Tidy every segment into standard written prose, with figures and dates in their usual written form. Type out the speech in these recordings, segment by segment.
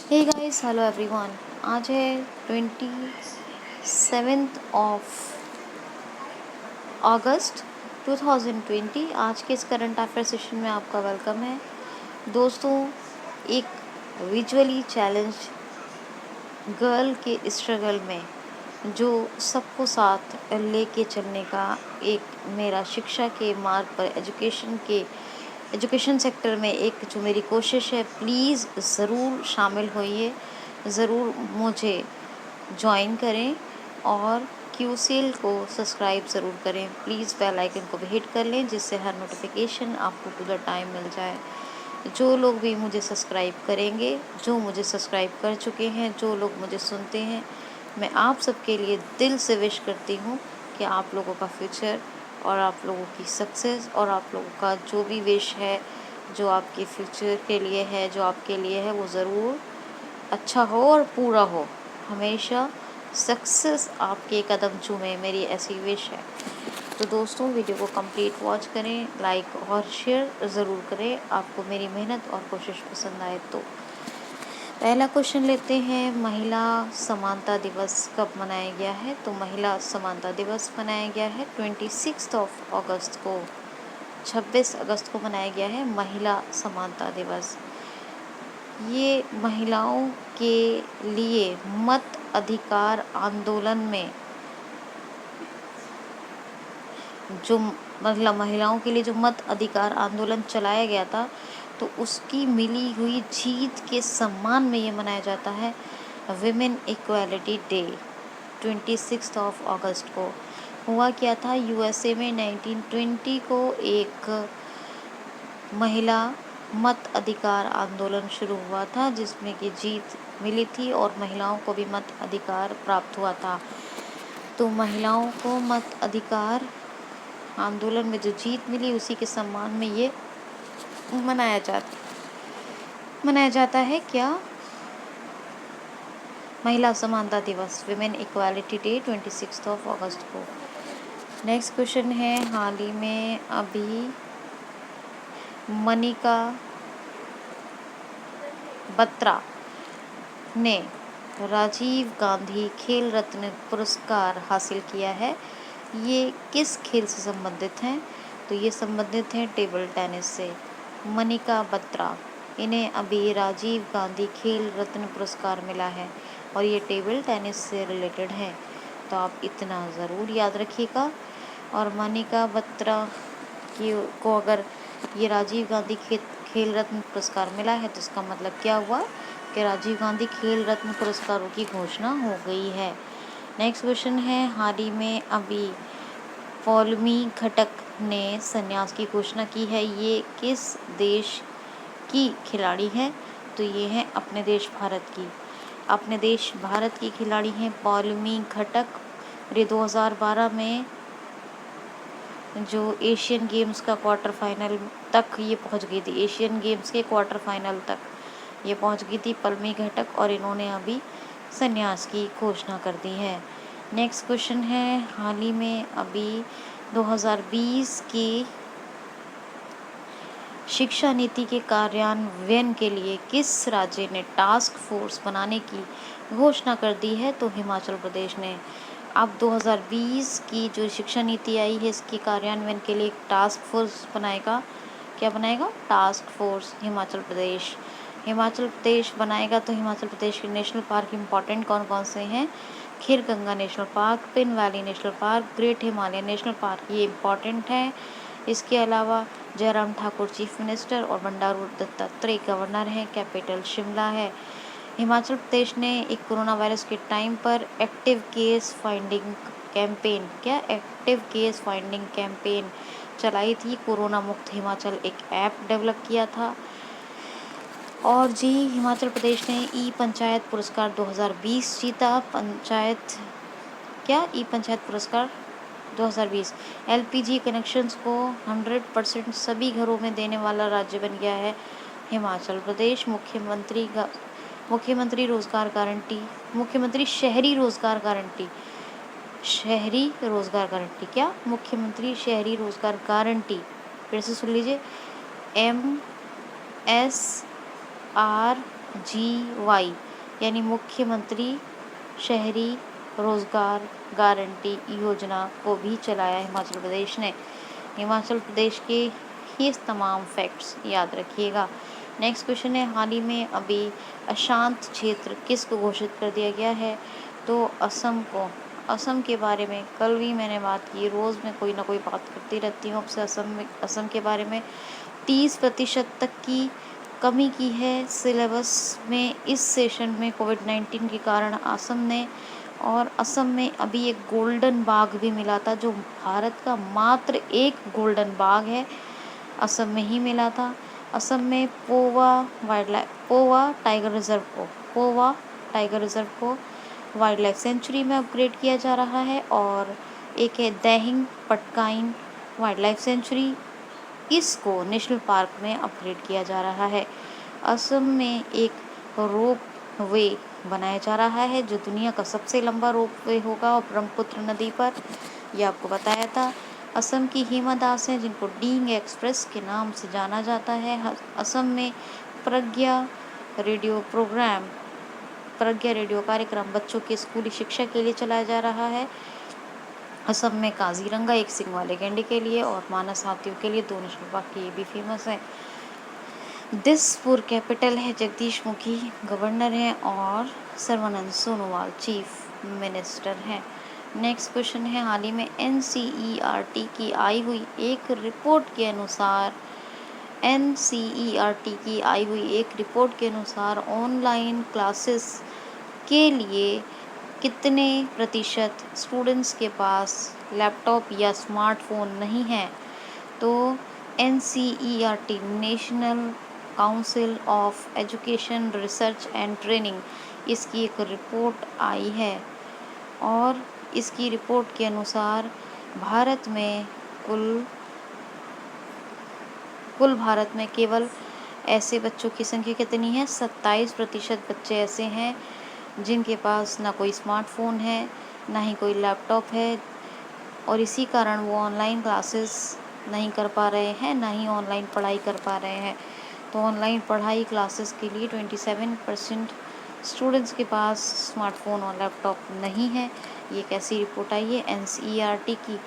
Hey guys, hello everyone. आज है 27 of अगस्त 2020। आज के इस करंट अफेयर सेशन में आपका वेलकम है। दोस्तों, एक विजुअली चैलेंज गर्ल के स्ट्रगल में जो सबको साथ लेके चलने का एक मेरा शिक्षा के मार्ग पर एजुकेशन सेक्टर में एक जो मेरी कोशिश है, प्लीज़ ज़रूर शामिल होइए, ज़रूर मुझे ज्वाइन करें और क्यूसीएल को सब्सक्राइब ज़रूर करें। प्लीज़ बेल आइकन को भी हिट कर लें, जिससे हर नोटिफिकेशन आपको टू द टाइम मिल जाए। जो लोग भी मुझे सब्सक्राइब करेंगे, जो मुझे सब्सक्राइब कर चुके हैं, जो लोग मुझे सुनते हैं, मैं आप सबके लिए दिल से विश करती हूँ कि आप लोगों का फ्यूचर और आप लोगों की सक्सेस और आप लोगों का जो भी विश है, जो आपके फ्यूचर के लिए है, जो आपके लिए है, वो ज़रूर अच्छा हो और पूरा हो। हमेशा सक्सेस आपके कदम चूमे, मेरी ऐसी विश है। तो दोस्तों, वीडियो को कंप्लीट वॉच करें, लाइक और शेयर ज़रूर करें, आपको मेरी मेहनत और कोशिश पसंद आए तो। पहला क्वेश्चन लेते हैं, महिला समानता दिवस कब मनाया गया है? तो महिला समानता दिवस मनाया गया है 26 अगस्त को। 26 अगस्त को मनाया गया है महिला समानता दिवस। ये महिलाओं के लिए मत अधिकार आंदोलन में जो महिलाओं के लिए जो मत अधिकार आंदोलन चलाया गया था, तो उसकी मिली हुई जीत के सम्मान में ये मनाया जाता है विमेन इक्वालिटी डे 26 अगस्त को। हुआ क्या था, यूएसए में 1920 को एक महिला मत अधिकार आंदोलन शुरू हुआ था, जिसमें कि जीत मिली थी और महिलाओं को भी मत अधिकार प्राप्त हुआ था। तो महिलाओं को मत अधिकार आंदोलन में जो जीत मिली, उसी के सम्मान में ये मनाया जाता है क्या? महिला समानता दिवस, विमेन इक्वालिटी डे 26 अगस्त को। नेक्स्ट क्वेश्चन है, हाल ही में अभी मनिका बत्रा ने राजीव गांधी खेल रत्न पुरस्कार हासिल किया है। ये किस खेल से संबंधित हैं? तो ये संबंधित हैं टेबल टेनिस से। मनिका बत्रा, इन्हें अभी राजीव गांधी खेल रत्न पुरस्कार मिला है और ये टेबल टेनिस से रिलेटेड है, तो आप इतना ज़रूर याद रखिएगा। और मनिका बत्रा को अगर ये राजीव गांधी खेल रत्न पुरस्कार मिला है, तो इसका मतलब क्या हुआ कि राजीव गांधी खेल रत्न पुरस्कारों की घोषणा हो गई है। नेक्स्ट क्वेश्चन है, हाल ही में अभी पौलमी घटक ने संन्यास की घोषणा की है। ये किस देश की खिलाड़ी है? तो ये है अपने देश भारत की खिलाड़ी हैं पौलमी घटक। ये 2012 में जो एशियन गेम्स का क्वार्टर फाइनल तक ये पहुंच गई थी, एशियन गेम्स के क्वार्टर फाइनल तक ये पहुंच गई थी पौलमी घटक, और इन्होंने अभी संन्यास की घोषणा कर दी है। नेक्स्ट क्वेश्चन है, हाल ही में अभी 2020 की शिक्षा नीति के कार्यान्वयन के लिए किस राज्य ने टास्क फोर्स बनाने की घोषणा कर दी है? तो हिमाचल प्रदेश ने। अब 2020 की जो शिक्षा नीति आई है, इसके कार्यान्वयन के लिए एक टास्क फोर्स बनाएगा। क्या बनाएगा? टास्क फोर्स हिमाचल प्रदेश बनाएगा। तो हिमाचल प्रदेश के नेशनल पार्क इम्पॉर्टेंट कौन कौन से हैं? Kheer Ganga national park, Pin valley national park, great Himalaya national park, ये इम्पॉर्टेंट हैं। इसके अलावा जयराम ठाकुर चीफ मिनिस्टर और बंडारू दत्तात्रेय गवर्नर हैं। कैपिटल शिमला है। हिमाचल प्रदेश ने एक कोरोना वायरस के टाइम पर एक्टिव केस फाइंडिंग कैंपेन चलाई थी। कोरोना मुक्त हिमाचल एक ऐप डेवलप किया था। और जी, हिमाचल प्रदेश ने ई पंचायत पुरस्कार 2020 जीता। ई पंचायत पुरस्कार 2020। एलपीजी कनेक्शंस को 100% सभी घरों में देने वाला राज्य बन गया है हिमाचल प्रदेश। मुख्यमंत्री शहरी रोजगार गारंटी, फिर से सुन लीजिए, MSRGG MGY यानी मुख्यमंत्री शहरी रोजगार गारंटी योजना को भी चलाया हिमाचल प्रदेश ने। हिमाचल प्रदेश के ये तमाम फैक्ट्स याद रखिएगा। नेक्स्ट क्वेश्चन है, हाल ही में अभी अशांत क्षेत्र किसको घोषित कर दिया गया है? तो असम को। असम के बारे में कल भी मैंने बात की, रोज़ मैं कोई ना कोई बात करती रहती हूँ आपसे असम के बारे में। 30% तक की कमी की है सिलेबस में इस सेशन में कोविड-19 के कारण असम ने। और असम में अभी एक गोल्डन बाघ भी मिला था, जो भारत का मात्र एक गोल्डन बाघ है, असम में ही मिला था। असम में पोवा टाइगर रिजर्व को वाइल्ड लाइफ सेंचुरी में अपग्रेड किया जा रहा है। और एक है दैहिंग पटकाइन वाइल्ड लाइफ सेंचुरी, इसको नेशनल पार्क में अपग्रेड किया जा रहा है। असम में एक रोप वे बनाया जा रहा है, जो दुनिया का सबसे लंबा रोप वे होगा और ब्रह्मपुत्र नदी पर, यह आपको बताया था। असम की हिमा दास हैं, जिनको डींग एक्सप्रेस के नाम से जाना जाता है। असम में प्रज्ञा रेडियो कार्यक्रम बच्चों की स्कूली शिक्षा के लिए चलाया जा रहा है। असम में काजीरंगा एक सींग वाले गैंडे के लिए और मानस हाथियों के लिए 2 नेशनल पार्क ये भी फेमस है। दिसपुर कैपिटल है, जगदीश मुखी गवर्नर हैं और सर्बानंद सोनोवाल चीफ मिनिस्टर हैं। नेक्स्ट क्वेश्चन है, हाल ही में NCERT की आई हुई एक रिपोर्ट के अनुसार ऑनलाइन क्लासेस के लिए कितने प्रतिशत स्टूडेंट्स के पास लैपटॉप या स्मार्टफोन नहीं है? तो NCERT national council of education research and training, इसकी एक रिपोर्ट आई है और इसकी रिपोर्ट के अनुसार भारत में भारत में केवल ऐसे बच्चों की संख्या कितनी है? 27% बच्चे ऐसे हैं जिनके पास ना कोई स्मार्टफोन है, ना ही कोई लैपटॉप है, और इसी कारण वो ऑनलाइन क्लासेस नहीं कर पा रहे हैं, ना ही ऑनलाइन पढ़ाई कर पा रहे हैं। तो ऑनलाइन पढ़ाई क्लासेस के लिए 27% स्टूडेंट्स के पास स्मार्टफोन और लैपटॉप नहीं है। ये कैसी रिपोर्ट आई है? NCERT की।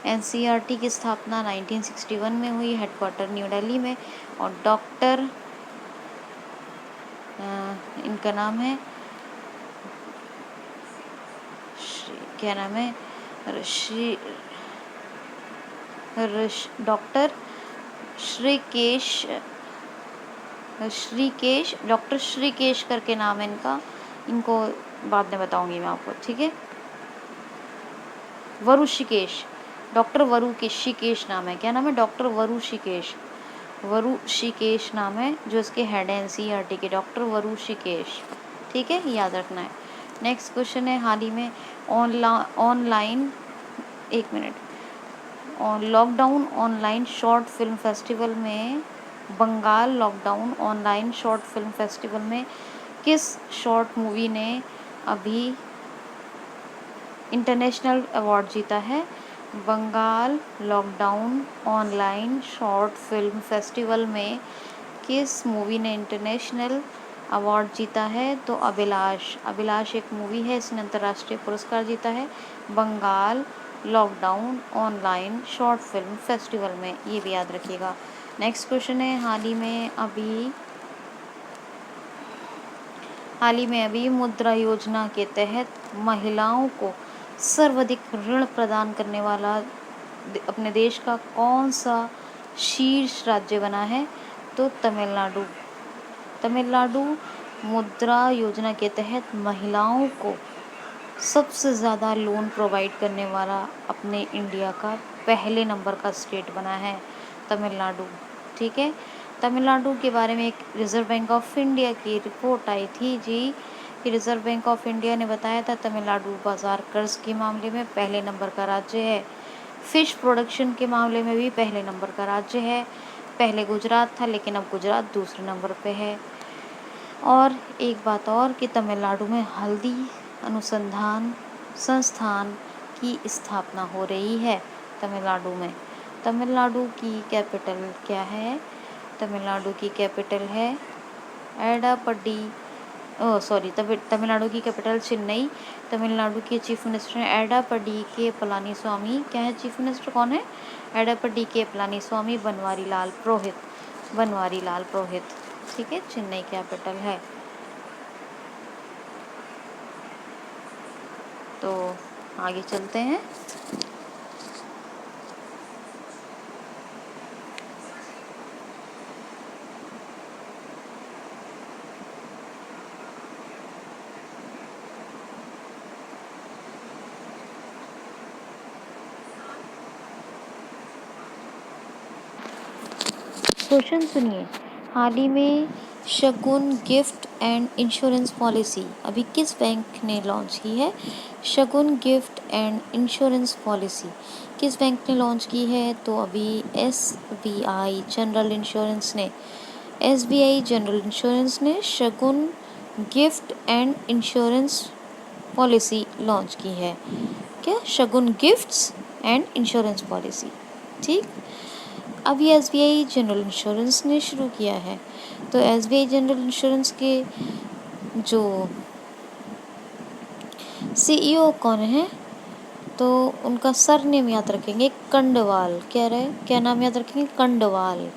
NCERT की स्थापना 1961 में हुई, हेडक्वार्टर न्यू दिल्ली में, और डॉक्टर इनका नाम है क्या नाम है डॉक्टर श्रीकेश करके नाम है इनका, इनको बाद में बताऊंगी मैं आपको, ठीक है। डॉक्टर वरुषिकेश नाम है। क्या नाम है? डॉक्टर वरुषिकेश नाम है, जो इसके हेड है NCERT के, डॉक्टर वरुषिकेश, ठीक है, याद रखना है। नेक्स्ट क्वेश्चन है, हाल ही में lockdown online short film festival में Bengal lockdown online short film festival में किस शॉर्ट मूवी ने अभी इंटरनेशनल अवार्ड जीता है? Bengal lockdown online short film festival में किस मूवी ने इंटरनेशनल अवार्ड जीता है? तो अभिलाष एक मूवी है, इसने अंतर्राष्ट्रीय पुरस्कार जीता है Bengal lockdown online short film festival में, ये भी याद रखिएगा। नेक्स्ट क्वेश्चन है, हाल ही में अभी मुद्रा योजना के तहत महिलाओं को सर्वाधिक ऋण प्रदान करने वाला अपने देश का कौन सा शीर्ष राज्य बना है? तो तमिलनाडु मुद्रा योजना के तहत महिलाओं को सबसे ज़्यादा लोन प्रोवाइड करने वाला अपने इंडिया का पहले नंबर का स्टेट बना है तमिलनाडु, ठीक है। तमिलनाडु के बारे में एक रिज़र्व बैंक ऑफ इंडिया की रिपोर्ट आई थी जी, कि रिज़र्व बैंक ऑफ इंडिया ने बताया था तमिलनाडु बाजार कर्ज के मामले में पहले नंबर का राज्य है। फिश प्रोडक्शन के मामले में भी पहले नंबर का राज्य है। पहले गुजरात था, लेकिन अब गुजरात दूसरे नंबर पे है। और एक बात और, कि तमिलनाडु में हल्दी अनुसंधान संस्थान की स्थापना हो रही है तमिलनाडु में। तमिलनाडु की कैपिटल क्या है? तमिलनाडु की कैपिटल है एडापड्डी, ओह सॉरी, तमिलनाडु की कैपिटल चेन्नई, तमिलनाडु के चीफ मिनिस्टर हैं एडापड्डी के पलानीस्वामी। क्या है चीफ मिनिस्टर, कौन है? एडापड्डी के पलानीस्वामी बनवारी लाल पुरोहित। ठीक है, चेन्नई कैपिटल है। तो आगे चलते हैं। क्वेश्चन सुनिए। हाल ही में Shagun gift and insurance policy अभी किस बैंक ने लॉन्च की है? Shagun gift and insurance policy किस बैंक ने लॉन्च की है? तो अभी एसबीआई जनरल इंश्योरेंस ने Shagun gift and insurance policy launch की है। क्या? Shagun gifts and insurance policy. ठीक, अभी एसबीआई जनरल इंश्योरेंस ने शुरू किया है। तो एसबीआई जनरल इंश्योरेंस के जो सीईओ कौन है? तो उनका सरनेम याद रखेंगे, कंडवाल। क्या नाम याद रखेंगे? कंडवाल।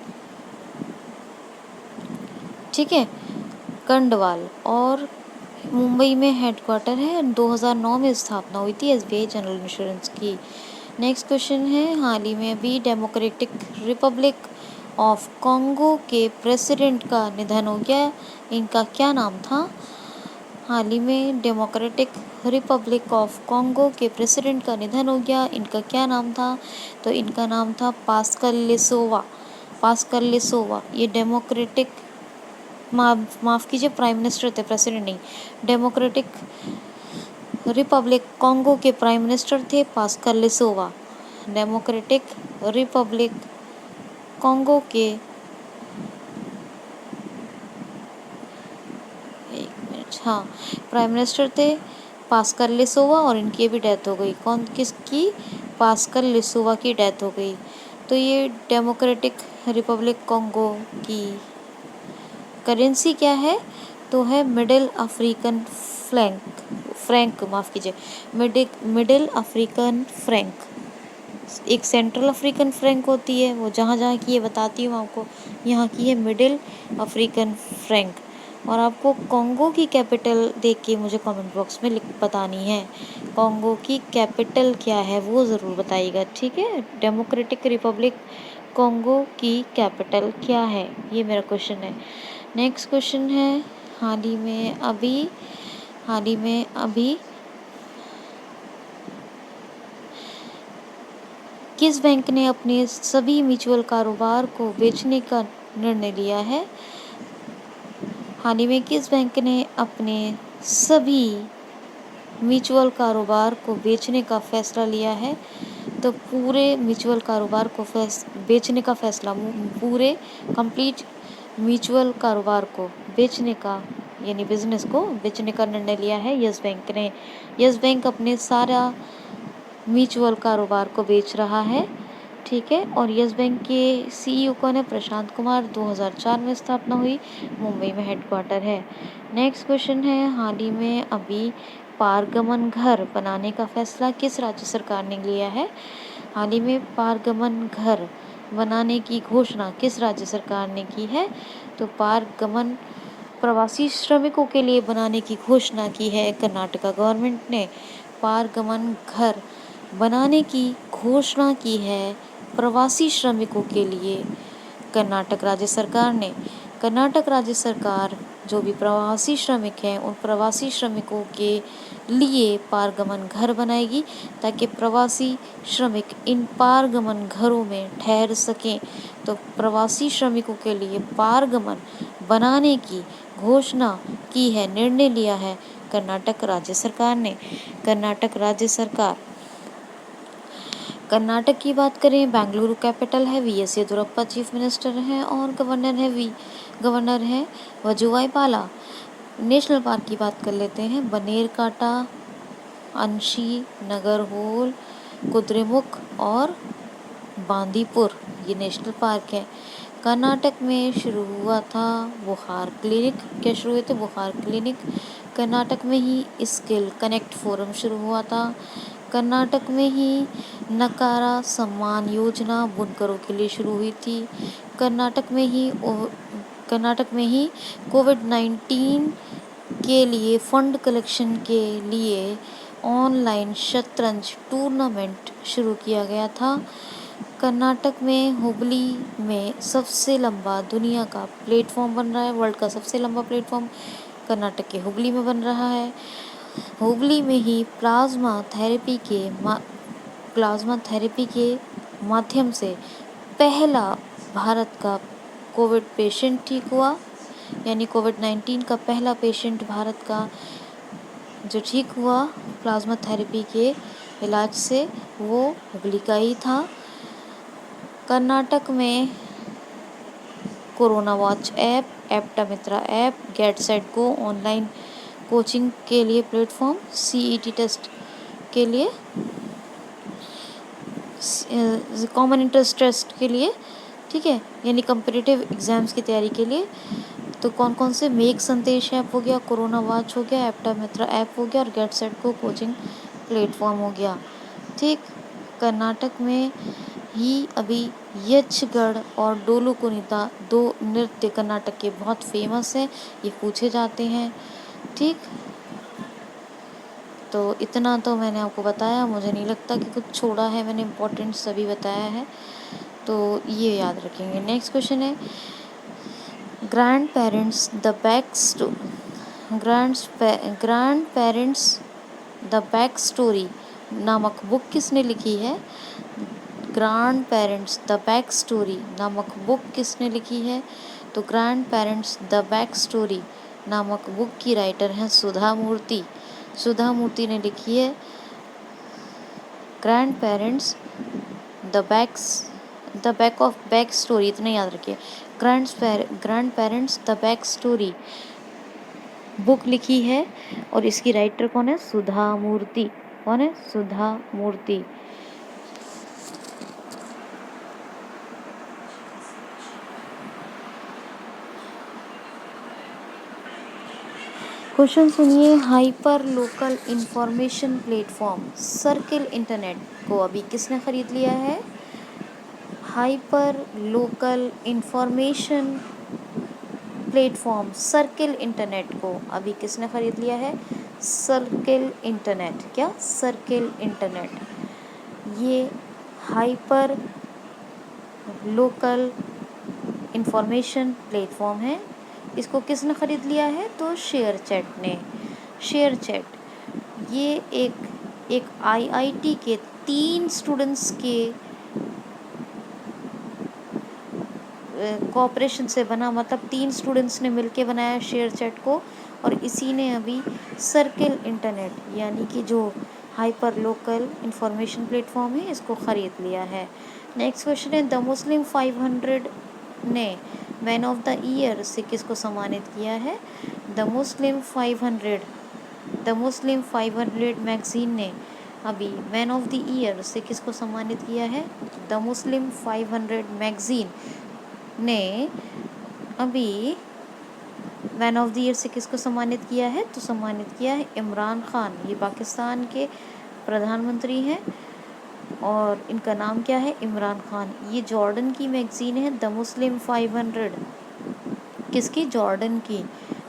ठीक है, कंडवाल। और मुंबई में हेडक्वार्टर है। 2009 में स्थापना हुई थी एसबीआई जनरल इंश्योरेंस की। नेक्स्ट क्वेश्चन है, हाल ही में अभी डेमोक्रेटिक रिपब्लिक ऑफ कॉन्गो के प्रेसिडेंट का निधन हो गया। इनका क्या नाम था? हाल ही में डेमोक्रेटिक रिपब्लिक ऑफ कॉन्गो के प्रेसिडेंट का निधन हो गया। इनका क्या नाम था? तो इनका नाम था पास्कल लिसोवा। ये डेमोक्रेटिक, माफ़ कीजिए, प्राइम मिनिस्टर थे, प्रेसिडेंट नहीं। डेमोक्रेटिक रिपब्लिक कॉन्गो के प्राइम मिनिस्टर थे पास्कल लिसोवा। डेमोक्रेटिक रिपब्लिक कॉन्गो के, एक मिनट, हाँ, प्राइम मिनिस्टर थे पास्कल लिसोवा और इनकी भी डेथ हो गई। किसकी? पास्कल लिसोवा की डेथ हो गई। तो ये डेमोक्रेटिक रिपब्लिक कॉन्गो की करेंसी क्या है? तो है मिडिल अफ्रीकन फ्रैंक, माफ़ कीजिए, मिडिल अफ्रीकन फ्रैंक। एक सेंट्रल अफ्रीकन फ्रैंक होती है, वो जहाँ की है बताती हूँ आपको। यहाँ की है मिडिल अफ्रीकन फ्रैंक। और आपको कॉन्गो की कैपिटल देख के मुझे कमेंट बॉक्स में बतानी है। कॉन्गो की कैपिटल क्या है वो ज़रूर बताइएगा। ठीक है, डेमोक्रेटिक रिपब्लिक कॉन्गो की कैपिटल क्या है, ये मेरा क्वेश्चन है। नेक्स्ट क्वेश्चन है, हाल ही में अभी किस बैंक ने अपने सभी म्यूचुअल कारोबार को बेचने का निर्णय लिया है? हाल ही में किस बैंक ने अपने सभी म्यूचुअल कारोबार को बेचने का फैसला लिया है? तो पूरे म्यूचुअल कारोबार को बेचने का फैसला, पूरे कंप्लीट म्यूचुअल कारोबार को बेचने का, यानी बिजनेस को बेचने का निर्णय लिया है यस बैंक ने। यस बैंक अपने सारा म्यूचुअल कारोबार को बेच रहा है। ठीक है, और यस बैंक के सीईओ कौन है? प्रशांत कुमार। 2004 में स्थापना हुई, मुंबई में हेडक्वार्टर है। नेक्स्ट क्वेश्चन है, हाल ही में अभी पारगमन घर बनाने का फैसला किस राज्य सरकार ने लिया है? हाल ही में पारगमन घर बनाने की घोषणा किस राज्य सरकार ने की है? तो पारगमन प्रवासी श्रमिकों के लिए बनाने की घोषणा की है कर्नाटका गवर्नमेंट ने। पारगमन घर बनाने की घोषणा की है प्रवासी श्रमिकों के लिए कर्नाटक राज्य सरकार ने। कर्नाटक राज्य सरकार जो भी प्रवासी श्रमिक हैं उन प्रवासी श्रमिकों के लिए पारगमन घर बनाएगी, ताकि प्रवासी श्रमिक इन पारगमन घरों में ठहर सकें। तो प्रवासी श्रमिकों के लिए पारगमन बनाने की घोषणा की है, निर्णय लिया है कर्नाटक राज्य सरकार ने। कर्नाटक की बात करें, बेंगलुरु कैपिटल है, वीएस येदियुरप्पा चीफ मिनिस्टर हैं और गवर्नर है वजुभाई वाला। नेशनल पार्क की बात कर लेते हैं, बनेरकांटा, अंशी, नगरहोल, कुद्रेमुख और बांदीपुर, ये नेशनल पार्क है। कर्नाटक में शुरू हुआ था बुखार क्लिनिक। क्या शुरू हुए थे? बुखार क्लिनिक। कर्नाटक में ही स्किल कनेक्ट फोरम शुरू हुआ था। कर्नाटक में ही नकारा सम्मान योजना बुनकरों के लिए शुरू हुई थी। कर्नाटक में ही कोविड-19 के लिए फंड कलेक्शन के लिए ऑनलाइन शतरंज टूर्नामेंट शुरू किया गया था। कर्नाटक में हुबली में सबसे लंबा दुनिया का प्लेटफॉर्म बन रहा है। वर्ल्ड का सबसे लंबा प्लेटफॉर्म कर्नाटक के हुबली में बन रहा है। हुबली में ही प्लाज्मा थेरेपी के माध्यम से पहला भारत का कोविड पेशेंट ठीक हुआ। यानी कोविड-19 का पहला पेशेंट भारत का जो ठीक हुआ प्लाज्मा थेरेपी के इलाज से, वो हुबली का ही था। कर्नाटक में corona watch app, Aptha Mitra app, get set go online coaching के लिए प्लेटफॉर्म, सीईटी टेस्ट के लिए, कॉमन इंटरेस्ट टेस्ट के लिए, ठीक है, यानी कम्पिटिटिव एग्जाम्स की तैयारी के लिए। तो कौन कौन से? मेक संदेश ऐप हो गया, कोरोना वॉच हो गया, एप्टा मित्रा ऐप हो गया और गेट सेट गो कोचिंग प्लेटफॉर्म हो गया। ठीक, कर्नाटक में ही अभी यक्षगढ़ और डोलू कुनीता, दो नृत्य कर्नाटक के बहुत फेमस हैं, ये पूछे जाते हैं। ठीक, तो इतना तो मैंने आपको बताया, मुझे नहीं लगता कि कुछ छोड़ा है, मैंने इम्पोर्टेंट सभी बताया है, तो ये याद रखेंगे। नेक्स्ट क्वेश्चन है grandparents the back story नामक बुक किसने लिखी है? Grandparents the back story नामक बुक किसने लिखी है? तो grand parents the back story नामक बुक की राइटर हैं सुधा मूर्ति। सुधा मूर्ति ने लिखी है grandparents the back story, इतना याद रखिए। Grand parents the back story book लिखी है और इसकी राइटर कौन है? सुधा मूर्ति। कौन है? सुधा मूर्ति। क्वेश्चन सुनिए। Hyper local information platform circle internet को अभी किसने खरीद लिया है? Hyper local information platform circle internet को अभी किसने खरीद लिया है? Circle internet. क्या? Circle internet. ये हाइपर लोकल इंफॉर्मेशन प्लेटफॉर्म है। इसको किसने ख़रीद लिया है? तो शेयरचैट ने। शेयरचैट ये एक आईआईटी के 3 स्टूडेंट्स के कोऑपरेशन से बना, मतलब 3 स्टूडेंट्स ने मिलके बनाया शेयरचैट को, और इसी ने अभी सर्किल इंटरनेट यानी कि जो हाइपर लोकल इंफॉर्मेशन प्लेटफॉर्म है, इसको ख़रीद लिया है। नेक्स्ट क्वेश्चन है द मुस्लिम 500 ने मैन ऑफ द ईयर से किसको सम्मानित किया है? द मुस्लिम 500 मैगजीन ने अभी मैन ऑफ द ईयर से किसको सम्मानित किया है? द मुस्लिम 500 मैगजीन ने अभी मैन ऑफ द ईयर से किसको सम्मानित किया है? तो सम्मानित किया है इमरान खान। ये पाकिस्तान के प्रधानमंत्री हैं और इनका नाम क्या है? इमरान खान। ये जॉर्डन की मैगज़ीन है द मुस्लिम 500। किसकी? जॉर्डन की।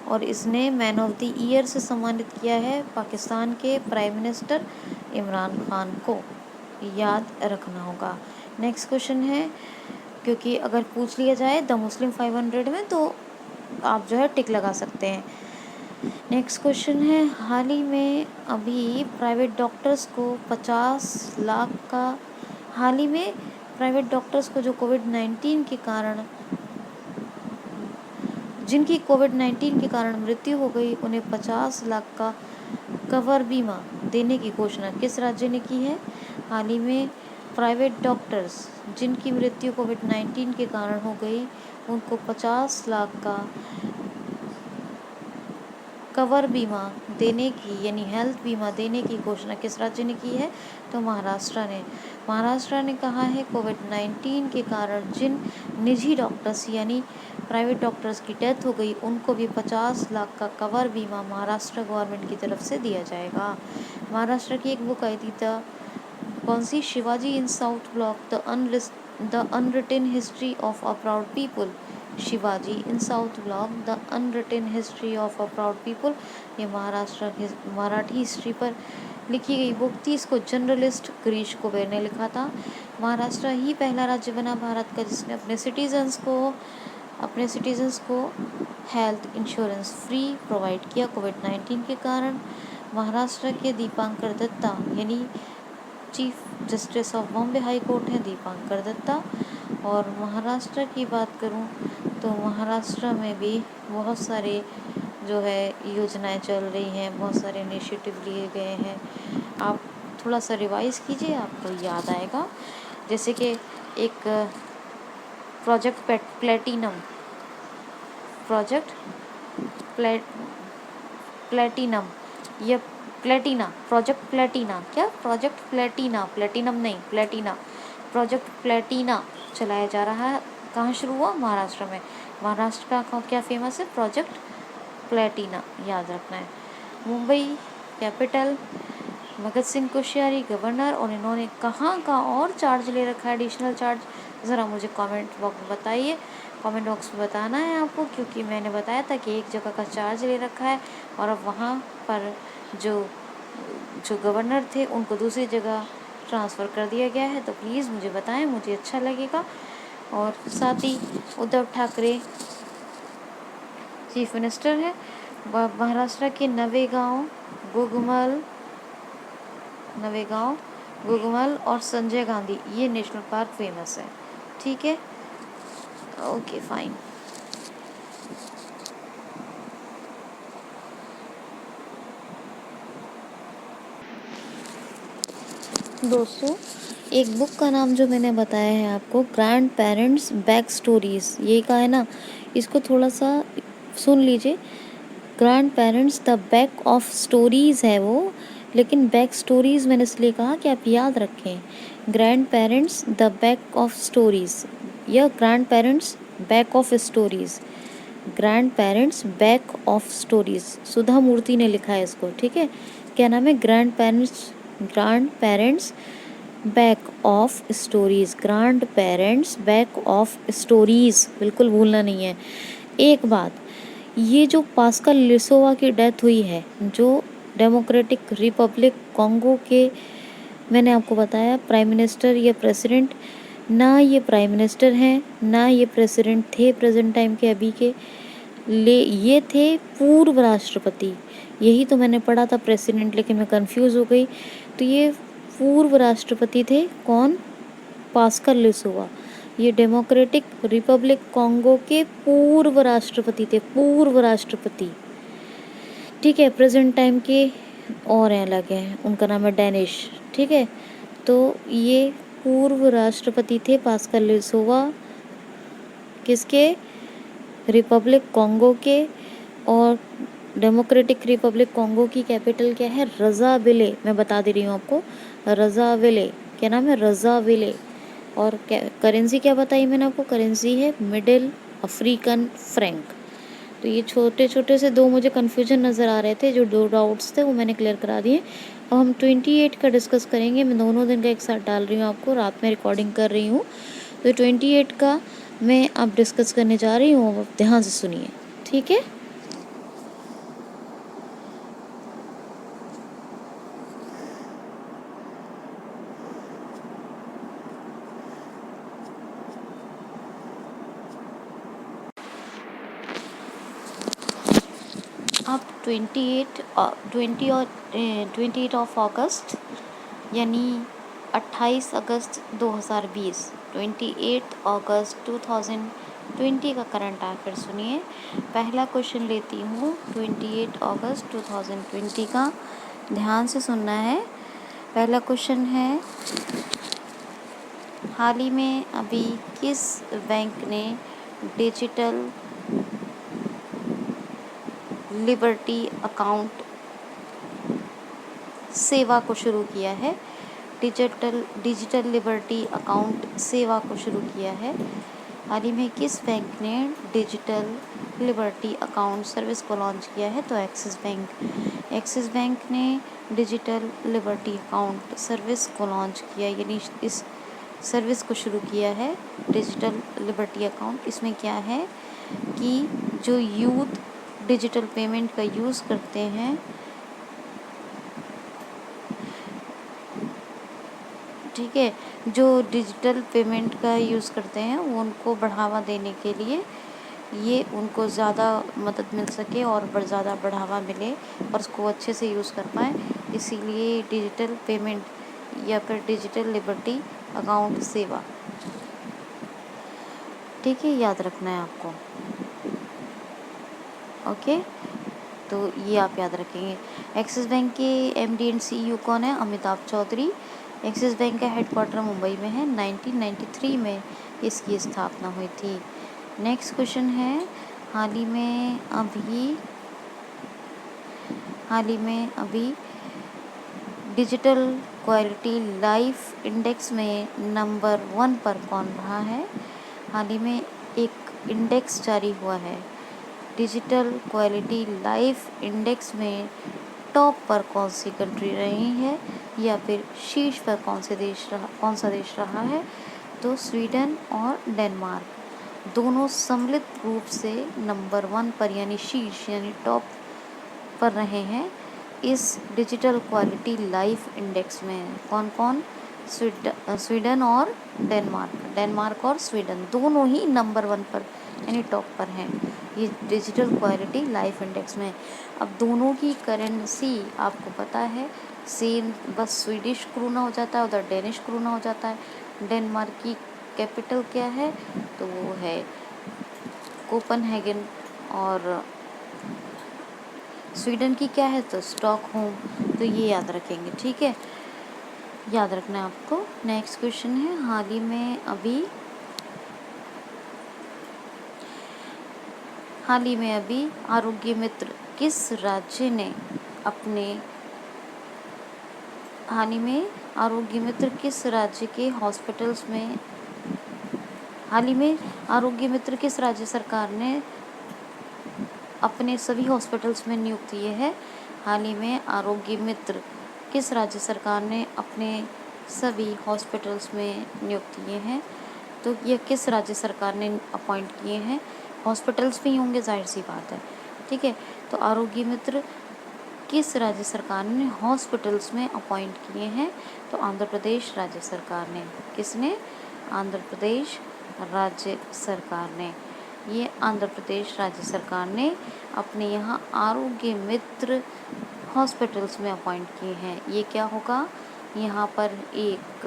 और इसने मैन ऑफ द ईयर से सम्मानित किया है पाकिस्तान के प्राइम मिनिस्टर इमरान खान को। याद रखना होगा। नेक्स्ट क्वेश्चन है, क्योंकि अगर पूछ लिया जाए द मुस्लिम 500 में तो आप जो है टिक लगा सकते हैं। नेक्स्ट क्वेश्चन है हाल ही में अभी प्राइवेट डॉक्टर्स को 50 लाख का, हाल ही में प्राइवेट डॉक्टर्स को जो कोविड-19 के कारण, जिनकी कोविड-19 के कारण मृत्यु हो गई, उन्हें 50 लाख का कवर बीमा देने की घोषणा किस राज्य ने की है? हाल ही में प्राइवेट डॉक्टर्स जिनकी मृत्यु कोविड-19 के कारण हो गई, उनको 50 लाख का कवर बीमा देने की यानी हेल्थ बीमा देने की घोषणा किस राज्य ने की है? तो महाराष्ट्र ने। महाराष्ट्र ने कहा है कोविड-19 के कारण जिन निजी डॉक्टर्स यानी प्राइवेट डॉक्टर्स की डेथ हो गई उनको भी 50 लाख का कवर बीमा महाराष्ट्र गवर्नमेंट की तरफ से दिया जाएगा। महाराष्ट्र की एक बुक आई थी कौन सी? Shivaji in south block the unwritten history of a proud people. Shivaji in south block the unwritten history of a proud people. ये महाराष्ट्र की मराठी हिस्ट्री पर लिखी गई बुक थी। इसको जर्नलिस्ट गिरीश कुबेर ने लिखा था। महाराष्ट्र ही पहला राज्य बना भारत का जिसने अपने सिटीजन्स को हेल्थ इंश्योरेंस फ्री प्रोवाइड किया कोविड-19 के कारण। महाराष्ट्र के दीपांकर दत्ता यानी chief justice of Bombay high court हैं दीपांकर दत्ता। और महाराष्ट्र की बात करूं तो महाराष्ट्र में भी बहुत सारे जो है योजनाएं चल रही हैं, बहुत सारे इनिशिएटिव लिए गए हैं। आप थोड़ा सा रिवाइज कीजिए, आपको याद आएगा। जैसे कि एक प्रोजेक्ट प्लेटिनम या प्लेटिना प्रोजेक्ट प्लेटिना क्या प्रोजेक्ट प्लेटिनम नहीं प्लेटिना प्रोजेक्ट प्लेटिना चलाया जा रहा है। कहाँ शुरू हुआ? महाराष्ट्र में। महाराष्ट्र का क्या फेमस है? प्रोजेक्ट प्लेटिना, याद रखना है। मुंबई कैपिटल भगत सिंह कोश्यारी गवर्नर, और इन्होंने कहाँ का और चार्ज ले रखा है, एडिशनल चार्ज? ज़रा मुझे कमेंट बॉक्स में बताइए। कमेंट बॉक्स में बताना है आपको, क्योंकि मैंने बताया था कि एक जगह का चार्ज ले रखा है और अब वहाँ पर जो गवर्नर थे उनको दूसरी जगह ट्रांसफ़र कर दिया गया है। तो प्लीज़ मुझे बताएं, मुझे अच्छा लगेगा। और साथ ही उद्धव ठाकरे चीफ मिनिस्टर है। महाराष्ट्र के नवेगांव गुगमल और संजय गांधी ये नेशनल पार्क फेमस है। ठीक है, ओके फाइन। दोस्तों, एक बुक का नाम जो मैंने बताया है आपको, ग्रैंड पेरेंट्स बैक स्टोरीज़, ये का है ना, इसको थोड़ा सा सुन लीजिए। Grand parents the bag of stories है वो, लेकिन बैक स्टोरीज़ मैंने इसलिए कहा कि आप याद रखें। Grandparents the bag of stories या grandparents bag of stories, grandparents bag of stories, Sudha Murty ने लिखा है इसको। ठीक है, क्या नाम है? Grandparents bag of stories, grandparents bag of stories, बिल्कुल भूलना नहीं है। एक बात, ये जो पास्कल लिसोवा की डेथ हुई है, जो डेमोक्रेटिक रिपब्लिक कॉन्गो के, मैंने आपको बताया प्राइम मिनिस्टर या प्रेसिडेंट, ना ये प्राइम मिनिस्टर हैं ना ये प्रेसिडेंट थे प्रेजेंट टाइम के अभी के, ये थे पूर्व राष्ट्रपति। यही तो मैंने पढ़ा था प्रेसिडेंट, लेकिन मैं कंफ्यूज हो गई। तो ये पूर्व राष्ट्रपति थे। कौन? पास्कल लिसोवा। ये डेमोक्रेटिक रिपब्लिक कॉन्गो के पूर्व राष्ट्रपति थे, पूर्व राष्ट्रपति। ठीक है, प्रेजेंट टाइम के और हैं, अलग हैं, उनका नाम है डेनिश। ठीक है, तो ये पूर्व राष्ट्रपति थे पास्कल लिसोवा, किसके? रिपब्लिक कॉन्गो के। और डेमोक्रेटिक रिपब्लिक कॉन्गो की कैपिटल क्या है? रज़ाविले। मैं बता दे रही हूँ आपको, रज़ाविले। क्या नाम है? रज़ाविले। और करेंसी क्या बताई मैंने आपको? करेंसी है मिडिल अफ्रीकन फ्रैंक। तो ये छोटे छोटे से दो मुझे कन्फ्यूजन नज़र आ रहे थे, जो दो डाउट्स थे वो मैंने क्लियर करा दिए। अब हम 28 का डिस्कस करेंगे। मैं दोनों दिन का एक साथ डाल रही हूँ आपको, रात में रिकॉर्डिंग कर रही हूँ। तो 28 का मैं अब डिस्कस करने जा रही हूँ, अब ध्यान से सुनिए। ठीक है, अब 28 ऑफ अगस्त यानी 28 अगस्त 2020, 28 अगस्त 2020 का करंट अफेयर सुनिए। पहला क्वेश्चन लेती हूँ 28 अगस्त 2020 का, ध्यान से सुनना है। पहला क्वेश्चन है, हाल ही में अभी किस बैंक ने डिजिटल लिबर्टी अकाउंट सेवा को शुरू किया है। डिजिटल लिबर्टी अकाउंट सेवा को शुरू किया है। हाल ही में किस बैंक ने डिजिटल लिबर्टी अकाउंट सर्विस को लॉन्च किया है? तो एक्सिस बैंक। एक्सिस बैंक ने डिजिटल लिबर्टी अकाउंट सर्विस को लॉन्च किया, यानी इस सर्विस को शुरू किया है, डिजिटल लिबर्टी अकाउंट। इसमें क्या है कि जो यूथ डिजिटल पेमेंट का यूज़ करते हैं, ठीक है, जो डिजिटल पेमेंट का यूज़ करते हैं वो उनको बढ़ावा देने के लिए, ये उनको ज़्यादा मदद मिल सके और ज़्यादा बढ़ावा मिले और उसको अच्छे से यूज़ कर पाएँ, इसीलिए डिजिटल पेमेंट या फिर डिजिटल लिबर्टी अकाउंट सेवा, ठीक है, याद रखना है आपको। ओके, तो ये आप याद रखेंगे। एक्सिस बैंक के एमडी एंड सीईओ कौन है? अमिताभ चौधरी। एक्सिस बैंक का हेडक्वार्टर मुंबई में है। 1993 में इसकी स्थापना हुई थी। नेक्स्ट क्वेश्चन है, हाल ही में अभी डिजिटल क्वालिटी लाइफ इंडेक्स में नंबर 1 पर कौन रहा है? हाल ही में एक इंडेक्स जारी हुआ है, डिजिटल क्वालिटी लाइफ इंडेक्स में टॉप पर कौन सी कंट्री रही है या फिर शीर्ष पर कौन सा देश रहा है? तो स्वीडन और डेनमार्क दोनों सम्मिलित रूप से नंबर 1 पर यानी शीर्ष यानी टॉप पर रहे हैं इस डिजिटल क्वालिटी लाइफ इंडेक्स में। कौन कौन? स्वीडन और डेनमार्क और स्वीडन दोनों ही नंबर 1 पर यानी टॉप पर हैं ये डिजिटल क्वालिटी लाइफ इंडेक्स में। अब दोनों की करेंसी आपको पता है सेम, बस स्वीडिश क्रोना हो जाता है, उधर डेनिश क्रोना हो जाता है। डेनमार्क की कैपिटल क्या है? तो वो है कोपनहेगन, और स्वीडन की क्या है? तो स्टॉकहोम। तो ये याद रखेंगे, ठीक है, याद रखना है आपको। नेक्स्ट क्वेश्चन है, हाल ही में अभी आरोग्य मित्र किस राज्य ने अपने हाल ही में आरोग्य मित्र किस राज्य के हॉस्पिटल्स में हाल ही में आरोग्य मित्र किस राज्य सरकार ने अपने सभी हॉस्पिटल्स में नियुक्त किए हैं? हाल ही में आरोग्य मित्र किस राज्य सरकार ने अपने सभी हॉस्पिटल्स में नियुक्त किए हैं? तो ये किस राज्य सरकार ने अपॉइंट किए हैं? हॉस्पिटल्स भी होंगे, जाहिर सी बात है, ठीक है। तो आरोग्य मित्र किस राज्य सरकार ने हॉस्पिटल्स में अपॉइंट किए हैं? तो आंध्र प्रदेश राज्य सरकार ने। किसने? आंध्र प्रदेश राज्य सरकार ने। ये आंध्र प्रदेश राज्य सरकार ने अपने यहाँ आरोग्य मित्र हॉस्पिटल्स में अपॉइंट किए हैं। ये क्या होगा? यहाँ पर एक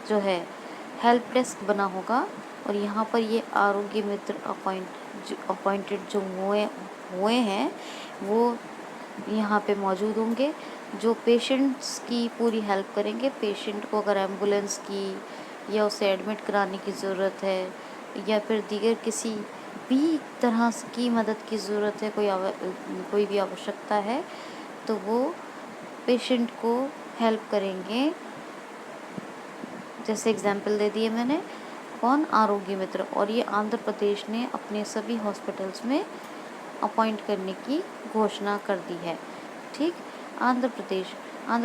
जो है हेल्प डेस्क बना होगा और यहाँ पर ये आरोग्य मित्र अपॉइंटेड जो हुए हैं वो यहाँ पे मौजूद होंगे, जो पेशेंट्स की पूरी हेल्प करेंगे। पेशेंट को अगर एम्बुलेंस की या उसे एडमिट कराने की ज़रूरत है या फिर दीगर किसी भी तरह की मदद की ज़रूरत है, कोई भी आवश्यकता है, तो वो पेशेंट को हेल्प करेंगे। जैसे एग्जाम्पल दे दिए मैंने, कौन? आरोग्य मित्र। और ये आंध्र प्रदेश ने अपने सभी हॉस्पिटल्स में अपॉइंट करने की घोषणा कर दी है, ठीक। आंध्र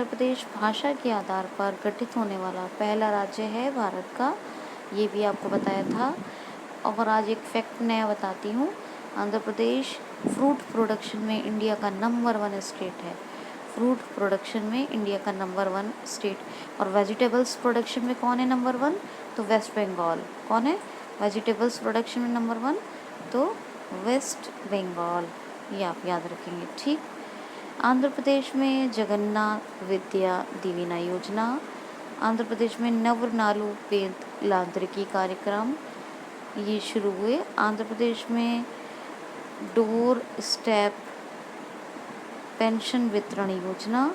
प्रदेश भाषा के आधार पर गठित होने वाला पहला राज्य है भारत का, ये भी आपको बताया था। और आज एक फैक्ट नया बताती हूँ, आंध्र प्रदेश फ्रूट प्रोडक्शन में इंडिया का नंबर 1 स्टेट है। फ्रूट प्रोडक्शन में इंडिया का नंबर 1 स्टेट। और वेजिटेबल्स प्रोडक्शन में कौन है नंबर 1? तो वेस्ट बंगाल। कौन है वेजिटेबल्स प्रोडक्शन में नंबर 1? तो वेस्ट बंगाल। ये आप याद रखेंगे, ठीक। आंध्र प्रदेश में जगन्नाथ विद्या दीवेना योजना, आंध्र प्रदेश में नवनालू पेंट यांत्रिकी कार्यक्रम ये शुरू हुए। आंध्र प्रदेश में डोर स्टेप पेंशन वितरण योजना,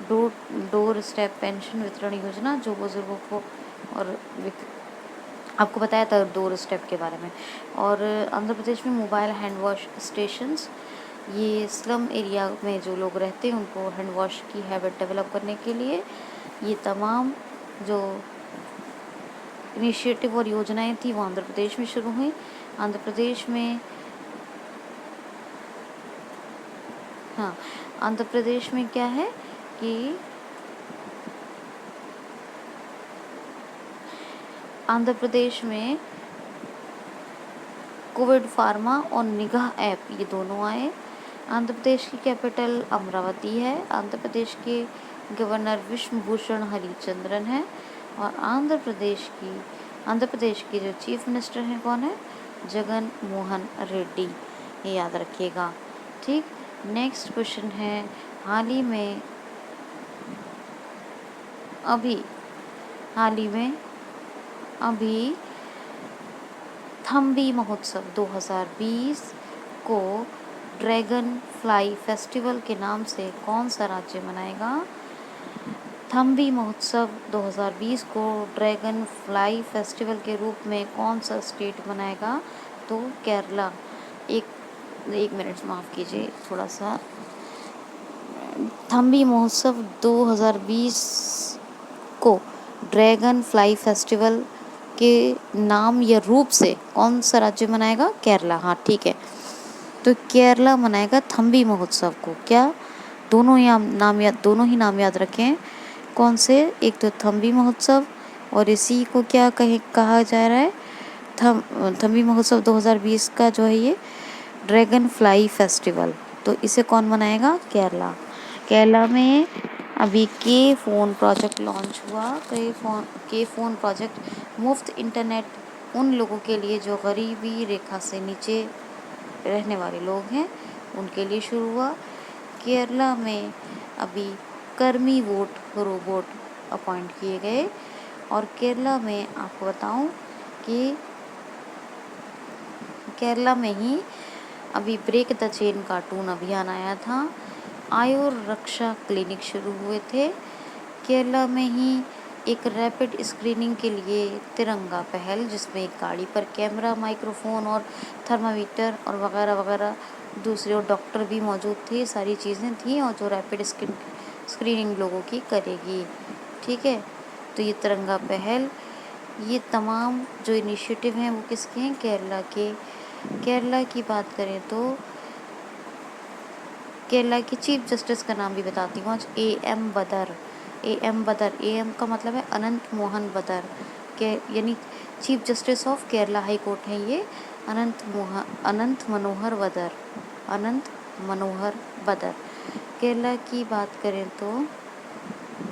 डोर स्टेप पेंशन वितरण योजना, जो बुजुर्गों को और आपको बताया था डोर स्टेप के बारे में। और आंध्र प्रदेश में मोबाइल हैंड वॉश स्टेशंस ये स्लम एरिया में जो लोग रहते हैं उनको हैंड वॉश की हैबिट डेवलप करने के लिए ये तमाम जो इनिशिएटिव और योजनाएं थी वो आंध्र प्रदेश में शुरू हुई। आंध्र प्रदेश में हाँ, आंध्र प्रदेश में क्या है कि आंध्र प्रदेश में कोविड फार्मा और निगाह ऐप ये दोनों आए। आंध्र प्रदेश की कैपिटल अमरावती है। आंध्र प्रदेश के गवर्नर विश्वभूषण हरिचंद्रन है। और आंध्र प्रदेश के जो चीफ मिनिस्टर हैं कौन है? जगन मोहन रेड्डी, ये याद रखिएगा। ठीक, नेक्स्ट क्वेश्चन है, हाल ही में अभी थम्बी महोत्सव 2020 को ड्रैगन फ्लाई फेस्टिवल के नाम से कौन सा राज्य मनाएगा? थम्बी महोत्सव 2020 को ड्रैगन फ्लाई फेस्टिवल के रूप में कौन सा स्टेट मनाएगा? तो केरला। एक मिनट माफ़ कीजिए, थोड़ा सा। थम्बी महोत्सव 2020 को ड्रैगन फ्लाई फेस्टिवल के नाम या रूप से कौन सा राज्य मनाएगा? केरला। हाँ ठीक है, तो केरला मनाएगा थम्बी महोत्सव को। क्या? दोनों ही नाम याद रखें। कौन से? एक तो थम्बी महोत्सव और इसी को क्या कहा जा रहा है? थम्बी महोत्सव 2020 का जो है ये ड्रैगन फ्लाई फेस्टिवल, तो इसे कौन मनाएगा? केरला। केरला में अभी के फ़ोन प्रोजेक्ट लॉन्च हुआ। के फ़ोन प्रोजेक्ट मुफ्त इंटरनेट उन लोगों के लिए जो गरीबी रेखा से नीचे रहने वाले लोग हैं उनके लिए शुरू हुआ। केरला में अभी कर्मी वोट रोबोट अपॉइंट किए गए। और केरला में आपको बताऊं कि केरला में ही अभी ब्रेक द चेन कार्टून अभियान आया था। आयुर रक्षा क्लिनिक शुरू हुए थे। केरला में ही एक रैपिड स्क्रीनिंग के लिए तिरंगा पहल, जिसमें एक गाड़ी पर कैमरा, माइक्रोफोन और थर्मामीटर और वगैरह वगैरह दूसरे और डॉक्टर भी मौजूद थे, सारी चीज़ें थी, और जो रैपिड स्क्रीनिंग लोगों की करेगी। ठीक है, तो ये तिरंगा पहल, ये तमाम जो इनिशिएटिव हैं वो किसके हैं? केरला के। केरला की बात करें तो केरला की चीफ जस्टिस का नाम भी बताती हूँ आज, AM बदर। AM का मतलब है अनंत मोहन बदर के, यानी chief justice of Kerala high court है ये अनंत मनोहर बदर। केरला की बात करें तो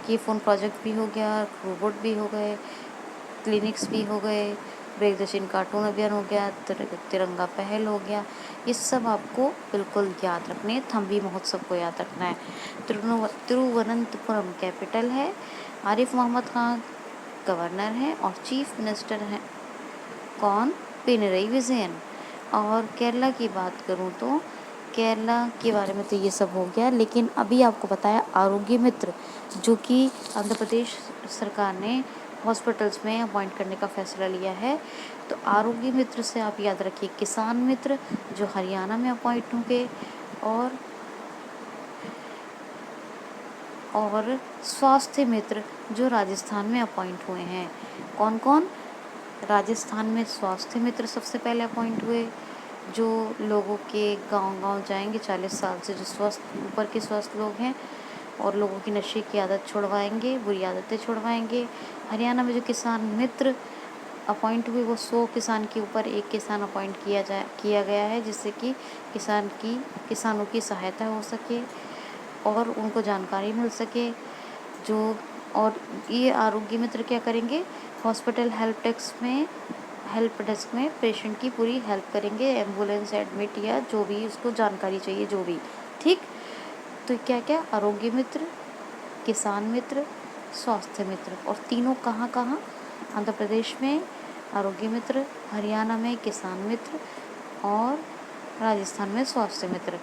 की फ़ोन प्रोजेक्ट भी हो गया, रोबोट भी हो गए, क्लिनिक्स भी हो गए, ब्रेक द चेन कार्टून अभियान हो गया, तिरंगा पहल हो गया। ये सब आपको बिल्कुल याद रखने हैं। थम्बी महोत्सव को याद रखना है। तिरुवनंतपुरम कैपिटल है। आरिफ मोहम्मद खान गवर्नर हैं और चीफ मिनिस्टर हैं कौन? पिनरई विजयन। और केरला की बात करूँ तो केरला के बारे में तो ये सब हो गया, लेकिन अभी आपको बताया आरोग्य मित्र, जो कि आंध्र प्रदेश सरकार ने हॉस्पिटल्स में अपॉइंट करने का फैसला लिया है। तो आरोग्य मित्र से आप याद रखिए किसान मित्र जो हरियाणा में अपॉइंट होंगे, और स्वास्थ्य मित्र जो राजस्थान में अपॉइंट हुए हैं। कौन कौन? राजस्थान में स्वास्थ्य मित्र सबसे पहले अपॉइंट हुए, जो लोगों के गांव-गांव जाएंगे 40 साल से जो ऊपर के स्वस्थ लोग हैं और लोगों की नशे की आदत छुड़वाएंगे, बुरी आदतें छुड़वाएंगे। हरियाणा में जो किसान मित्र अपॉइंट हुए वो 100 किसान के ऊपर एक किसान अपॉइंट किया गया है, जिससे कि किसानों की सहायता हो सके और उनको जानकारी मिल सके। और ये आरोग्य मित्र क्या करेंगे? हॉस्पिटल हेल्प डेस्क में पेशेंट की पूरी हेल्प करेंगे, एम्बुलेंस एडमिट या जो भी उसको जानकारी चाहिए जो भी। ठीक, तो क्या क्या? आरोग्य मित्र, किसान मित्र, स्वास्थ्य मित्र। और तीनों कहाँ कहाँ? आंध्र प्रदेश में आरोग्य मित्र, हरियाणा में किसान मित्र और राजस्थान में स्वास्थ्य मित्र।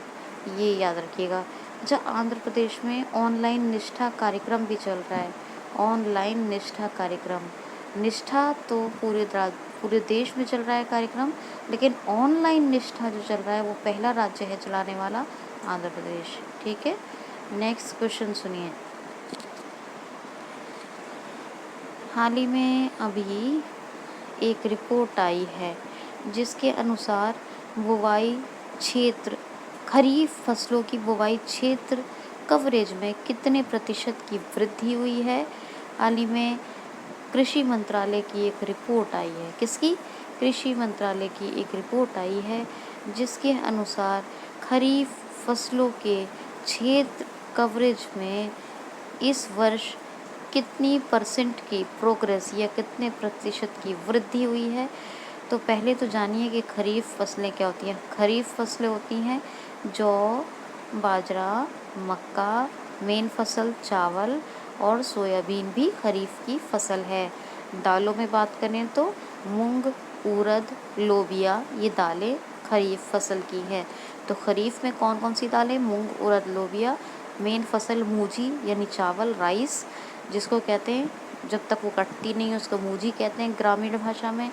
ये याद रखिएगा। अच्छा, आंध्र प्रदेश में ऑनलाइन निष्ठा कार्यक्रम भी चल रहा है। ऑनलाइन निष्ठा कार्यक्रम, निष्ठा तो पूरे देश में चल रहा है कार्यक्रम, लेकिन ऑनलाइन निष्ठा जो चल रहा है वो पहला राज्य है चलाने वाला आंध्र प्रदेश। ठीक है, नेक्स्ट क्वेश्चन सुनिए। हाल ही में अभी एक रिपोर्ट आई है जिसके अनुसार बुवाई क्षेत्र, खरीफ फसलों की बुवाई क्षेत्र कवरेज में कितने प्रतिशत की वृद्धि हुई है। हाल ही में कृषि मंत्रालय की एक रिपोर्ट आई है। किसकी? कृषि मंत्रालय की एक रिपोर्ट आई है जिसके अनुसार खरीफ फसलों के क्षेत्र कवरेज में इस वर्ष कितनी परसेंट की प्रोग्रेस या कितने प्रतिशत की वृद्धि हुई है। तो पहले तो जानिए कि खरीफ फसलें क्या होती हैं। खरीफ फसलें होती हैं जौ, बाजरा, मक्का, मेन फसल चावल और सोयाबीन भी खरीफ की फसल है। दालों में बात करें तो मूंग, उड़द, लोबिया, ये दालें खरीफ फसल की है। तो खरीफ में कौन कौन सी दालें? मूंग, उड़द, लोबिया। मेन फसल मूजी यानी चावल, राइस जिसको कहते हैं, जब तक वो कटती नहीं है उसको मूजी कहते हैं ग्रामीण भाषा में।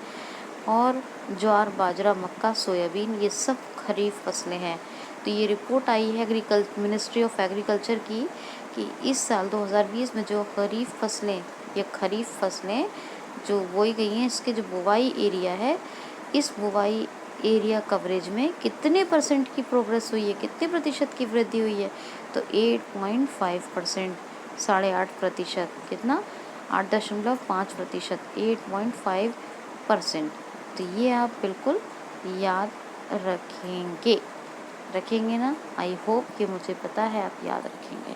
और ज्वार, बाजरा, मक्का, सोयाबीन, ये सब खरीफ फसलें हैं। तो ये रिपोर्ट आई है मिनिस्ट्री ऑफ एग्रीकल्चर की कि इस साल 2020 में जो खरीफ फसलें जो बोई गई हैं, इसके जो बुवाई एरिया है, इस बुवाई एरिया कवरेज में कितने परसेंट की प्रोग्रेस हुई है, कितने प्रतिशत की वृद्धि हुई है। तो 8.5%, 8.5%। कितना? 8.5%, 8.5%। तो ये आप बिल्कुल याद रखेंगे ना। आई होप कि मुझे पता है आप याद रखेंगे।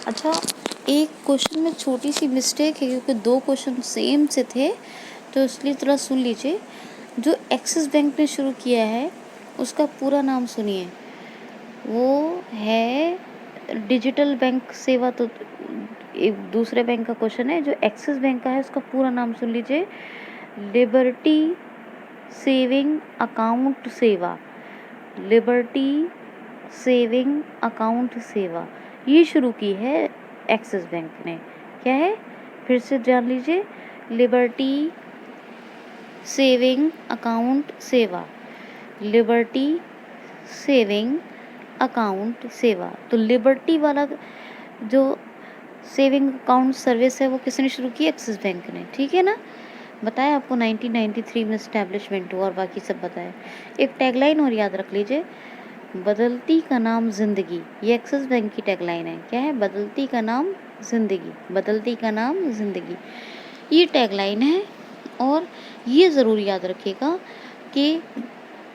अच्छा, एक क्वेश्चन में छोटी सी मिस्टेक है क्योंकि 2 क्वेश्चन सेम से थे, तो इसलिए थोड़ा सुन लीजिए। जो एक्सिस बैंक ने शुरू किया है उसका पूरा नाम सुनिए। वो है डिजिटल बैंक सेवा। तो एक दूसरे बैंक का क्वेश्चन है, जो एक्सिस बैंक का है उसका पूरा नाम सुन लीजिए। लिबर्टी सेविंग अकाउंट सेवा। लिबर्टी सेविंग अकाउंट सेवा ये शुरू की है एक्सिस बैंक ने। क्या है? फिर से जान लीजिए। लिबर्टी सेविंग अकाउंट सेवा। लिबर्टी सेविंग अकाउंट सेवा। तो लिबर्टी वाला जो सेविंग अकाउंट सर्विस है वो किसने शुरू की? एक्सिस बैंक ने। ठीक है ना। बताया आपको 1993 में इस्टेब्लिशमेंट हुआ और बाकी सब बताया। एक टैगलाइन और याद रख लीजिए, बदलती का नाम जिंदगी। ये एक्सिस बैंक की टैगलाइन है। क्या है? बदलती का नाम जिंदगी। बदलती का नाम जिंदगी, ये टैगलाइन है। और ये ज़रूर याद रखिएगा कि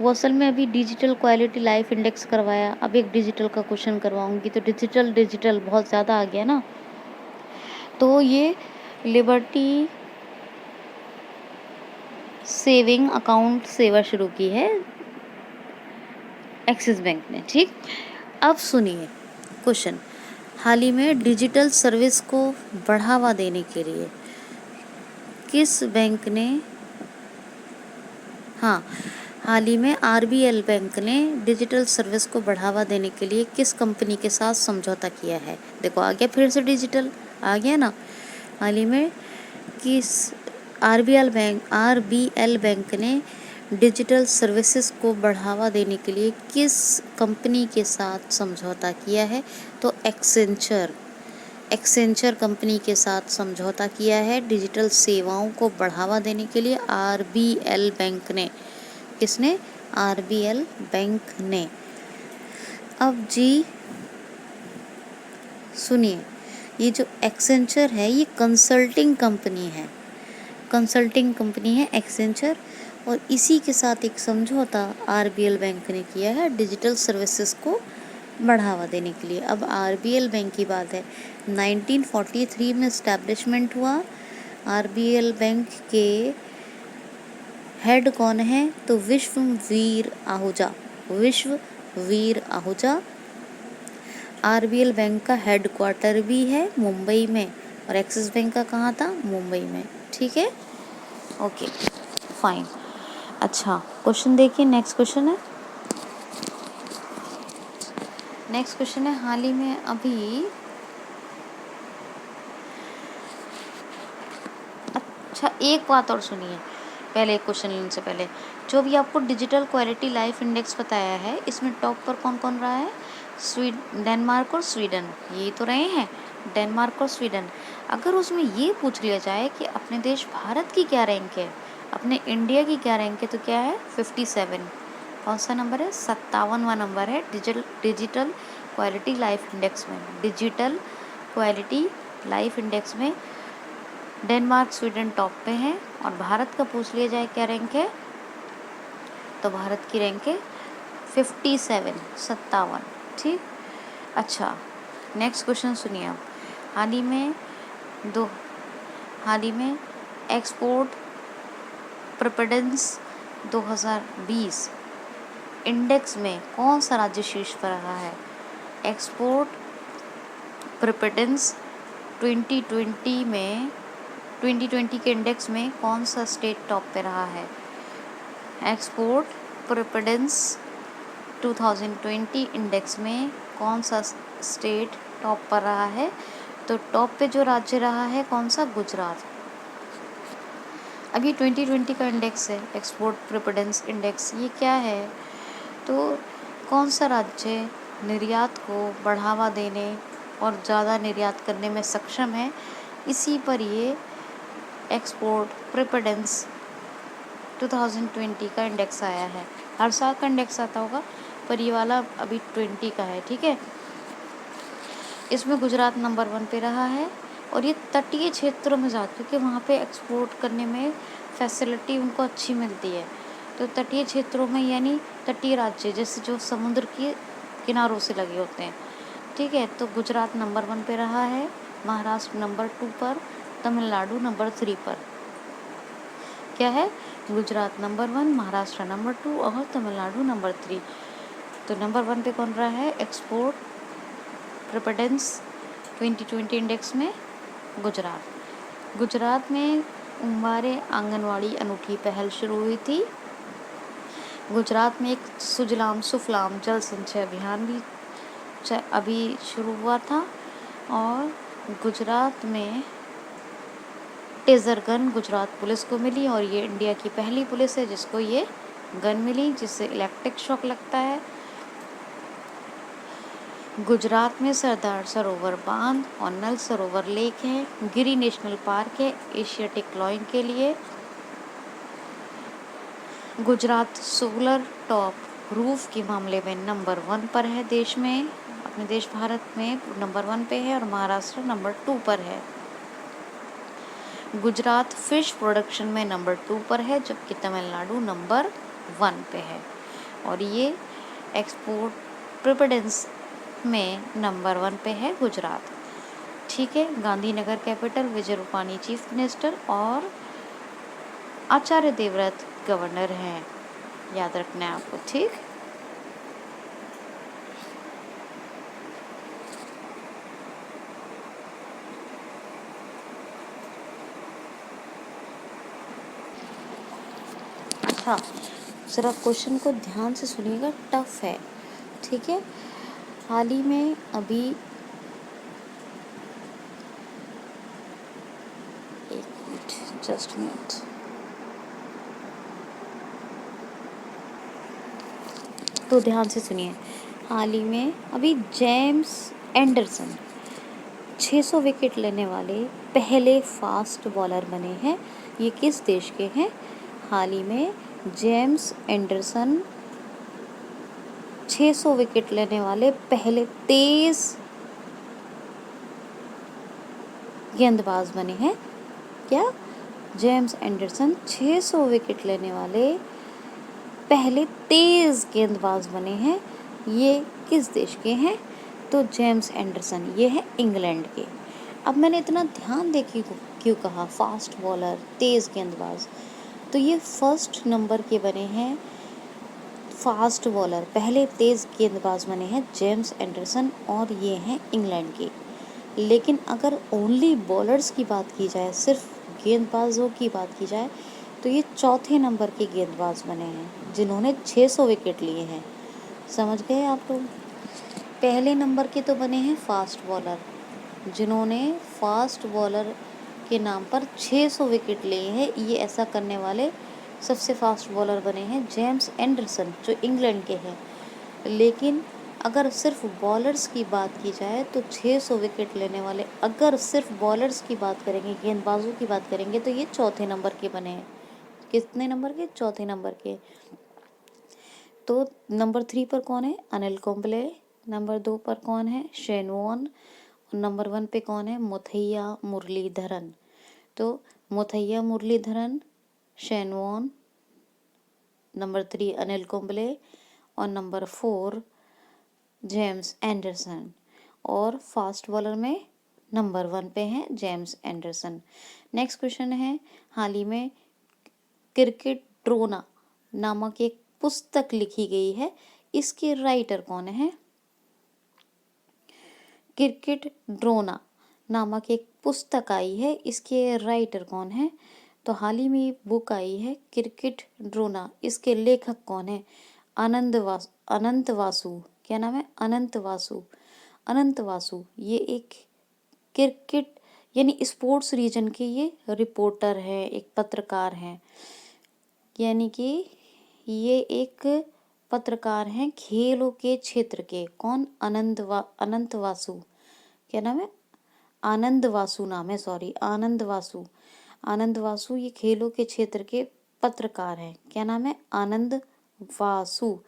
वो असल में अभी डिजिटल क्वालिटी लाइफ इंडेक्स करवाया। अब एक डिजिटल का क्वेश्चन करवाऊंगी। तो डिजिटल बहुत ज़्यादा आ गया ना। तो ये लिबर्टी सेविंग अकाउंट सेवा शुरू की है एक्सिस बैंक ने। ठीक, अब सुनिए क्वेश्चन। हाल ही में डिजिटल सर्विस को बढ़ावा देने के लिए किस बैंक ने, हाल ही में आरबीएल बैंक ने डिजिटल सर्विस को बढ़ावा देने के लिए किस कंपनी के साथ समझौता किया है? देखो आ गया, फिर से डिजिटल आ गया ना। हाल ही में किस आरबीएल बैंक ने डिजिटल सर्विसेज को बढ़ावा देने के लिए किस कंपनी के साथ समझौता किया है? तो एक्सेंचर कंपनी के साथ समझौता किया है डिजिटल सेवाओं को बढ़ावा देने के लिए आरबीएल बैंक ने। किसने? आरबीएल बैंक ने। अब जी सुनिए, ये जो एक्सेंचर है ये कंसल्टिंग कंपनी है एक्सेंचर, और इसी के साथ एक समझौता आरबीएल बैंक ने किया है डिजिटल सर्विसेज को बढ़ावा देने के लिए। अब आरबीएल बैंक की बात है, 1943 में इस्टेब्लिशमेंट हुआ। आरबीएल बैंक के हेड कौन है? तो विश्ववीर आहूजा आरबीएल बैंक का हेड क्वार्टर भी है मुंबई में, और एक्सिस बैंक का कहाँ था? मुंबई में। ठीक है, ओके फाइन। अच्छा, क्वेश्चन देखिए, नेक्स्ट क्वेश्चन है, हाल ही में अभी, अच्छा एक बात और सुनिए, पहले एक क्वेश्चन लेने से पहले, जो भी आपको डिजिटल क्वालिटी लाइफ इंडेक्स बताया है, इसमें टॉप पर कौन कौन रहा है? डेनमार्क और स्वीडन, ये तो रहे हैं, डेनमार्क और स्वीडन। अगर उसमें ये पूछ लिया जाए कि अपने देश भारत की क्या रैंक है, अपने इंडिया की क्या रैंक है, तो क्या है? 57। कौन सा नंबर है? 57वां नंबर है डिजिटल क्वालिटी लाइफ इंडेक्स में। डिजिटल क्वालिटी लाइफ इंडेक्स में डेनमार्क स्वीडन टॉप पे हैं। और भारत का पूछ लिया जाए क्या रैंक है, तो भारत की रैंक है 57, 57। ठीक, अच्छा नेक्स्ट क्वेश्चन सुनिए आप। हाल ही में एक्सपोर्ट प्रेफरेंस 2020 इंडेक्स में कौन सा राज्य शीर्ष पर रहा है? एक्सपोर्ट प्रेफरेंस 2020 के इंडेक्स में कौन सा स्टेट टॉप पे रहा है? एक्सपोर्ट प्रेफरेंस 2020 इंडेक्स में कौन सा स्टेट टॉप पर रहा है? तो टॉप पे जो राज्य रहा है कौन सा? गुजरात। अभी 2020 का इंडेक्स है, एक्सपोर्ट प्रेफरेंस इंडेक्स, ये क्या है? तो कौन सा राज्य निर्यात को बढ़ावा देने और ज़्यादा निर्यात करने में सक्षम है, इसी पर ये एक्सपोर्ट प्रेफरेंस 2020 का इंडेक्स आया है। हर साल का इंडेक्स आता होगा, पर ये वाला अभी 20 का है। ठीक है, इसमें गुजरात नंबर 1 पे रहा है। और ये तटीय क्षेत्रों में जाते, क्योंकि वहाँ पे एक्सपोर्ट करने में फैसिलिटी उनको अच्छी मिलती है। तो तटीय क्षेत्रों में, यानी तटीय राज्य जैसे जो समुद्र के किनारों से लगे होते हैं। ठीक है, तो गुजरात नंबर 1 पे रहा है, महाराष्ट्र नंबर 2 पर, तमिलनाडु नंबर 3 पर। क्या है? गुजरात नंबर 1, महाराष्ट्र नंबर 2 और तमिलनाडु नंबर 3। तो नंबर 1 पे कौन रहा है? एक्सपोर्ट प्रेफरेंस 2020 इंडेक्स में गुजरात में उम्बारे आंगनवाड़ी अनूठी पहल शुरू हुई थी। गुजरात में एक सुजलाम सुफलाम जल संचय अभियान भी अभी शुरू हुआ था। और गुजरात में टेजर गन गुजरात पुलिस को मिली, और ये इंडिया की पहली पुलिस है जिसको ये गन मिली, जिससे इलेक्ट्रिक शॉक लगता है। गुजरात में सरदार सरोवर बांध और नल सरोवर लेक है। गिरी नेशनल पार्क है एशियाटिक लॉइन के लिए। गुजरात सोलर टॉप रूफ के मामले में नंबर 1 पर है देश में, अपने देश भारत में नंबर 1 पे है। और महाराष्ट्र नंबर 2 पर है। गुजरात फिश प्रोडक्शन में नंबर 2 पर है, जबकि तमिलनाडु नंबर 1 पे है। और ये एक्सपोर्ट प्रेफरेंस में नंबर 1 पे है गुजरात। ठीक है, Gandhinagar capital, Vijay Rupani chief minister और आचार्य देवव्रत गवर्नर हैं, याद रखना है आपको। ठीक, अच्छा ज़रा क्वेश्चन को ध्यान से सुनिएगा, टफ है। ठीक है, हाल ही में अभी एक मिनट, जस्ट मिनट, तो ध्यान से सुनिए। हाल ही में अभी जेम्स एंडरसन 600 विकेट लेने वाले पहले फास्ट बॉलर बने हैं। ये किस देश के हैं? हाल ही में जेम्स एंडरसन 600 विकेट लेने वाले पहले तेज गेंदबाज बने हैं। क्या? जेम्स एंडरसन 600 विकेट लेने वाले पहले तेज गेंदबाज बने हैं। ये किस देश के हैं? तो जेम्स एंडरसन ये है इंग्लैंड के। अब मैंने इतना ध्यान दे क्यों कहा फास्ट बॉलर, तेज गेंदबाज? तो ये फर्स्ट नंबर के बने हैं फास्ट बॉलर, पहले तेज गेंदबाज बने हैं जेम्स एंडरसन, और ये हैं इंग्लैंड के। लेकिन अगर ओनली बॉलर्स की बात की जाए, सिर्फ गेंदबाजों की बात की जाए, तो ये चौथे नंबर के गेंदबाज बने हैं जिन्होंने 600 विकेट लिए हैं। समझ गए आप लोग। पहले नंबर के तो बने हैं फास्ट बॉलर, जिन्होंने फास्ट बॉलर के नाम पर 600 विकेट लिए हैं। ये ऐसा करने वाले सबसे फास्ट बॉलर बने हैं जेम्स एंडरसन, जो इंग्लैंड के हैं। लेकिन अगर सिर्फ बॉलर्स की बात की जाए तो 600 विकेट लेने वाले, अगर सिर्फ बॉलर्स की बात करेंगे, गेंदबाजों की बात करेंगे, तो ये चौथे नंबर के बने हैं। कितने नंबर के? चौथे नंबर के। तो नंबर 3 पर कौन है? अनिल कुंबले। नंबर 2 पर कौन है? Shane Warne. और नंबर 1 पे कौन है? मुथैया मुरलीधरन। तो Muttiah Muralitharan, Shane Warne, number 3 Anil Kumble और नंबर 4 जेम्स एंडरसन। और फास्ट बॉलर में नंबर 1 पे हैं जेम्स एंडरसन। नेक्स्ट क्वेश्चन है, हाल ही में क्रिकेट ड्रोना नामक एक पुस्तक लिखी गई है, इसके राइटर कौन है? क्रिकेट ड्रोना नामक एक पुस्तक आई है, इसके राइटर कौन है? तो हाल ही में बुक आई है क्रिकेट ड्रोना, इसके लेखक कौन है? अनंत वासु। क्या नाम है? अनंत वासु। अनंत वासु ये एक क्रिकेट यानी स्पोर्ट्स रीजन के ये रिपोर्टर है, एक पत्रकार हैं। यानी कि ये एक पत्रकार हैं खेलों के क्षेत्र के। कौन? अनंत वासु। क्या नाम है? आनंद वासु नाम है, सॉरी, आनंद वासु। आनंद वासु ये खेलों के क्षेत्र के पत्रकार हैं। क्या नाम है? आनंद वासु।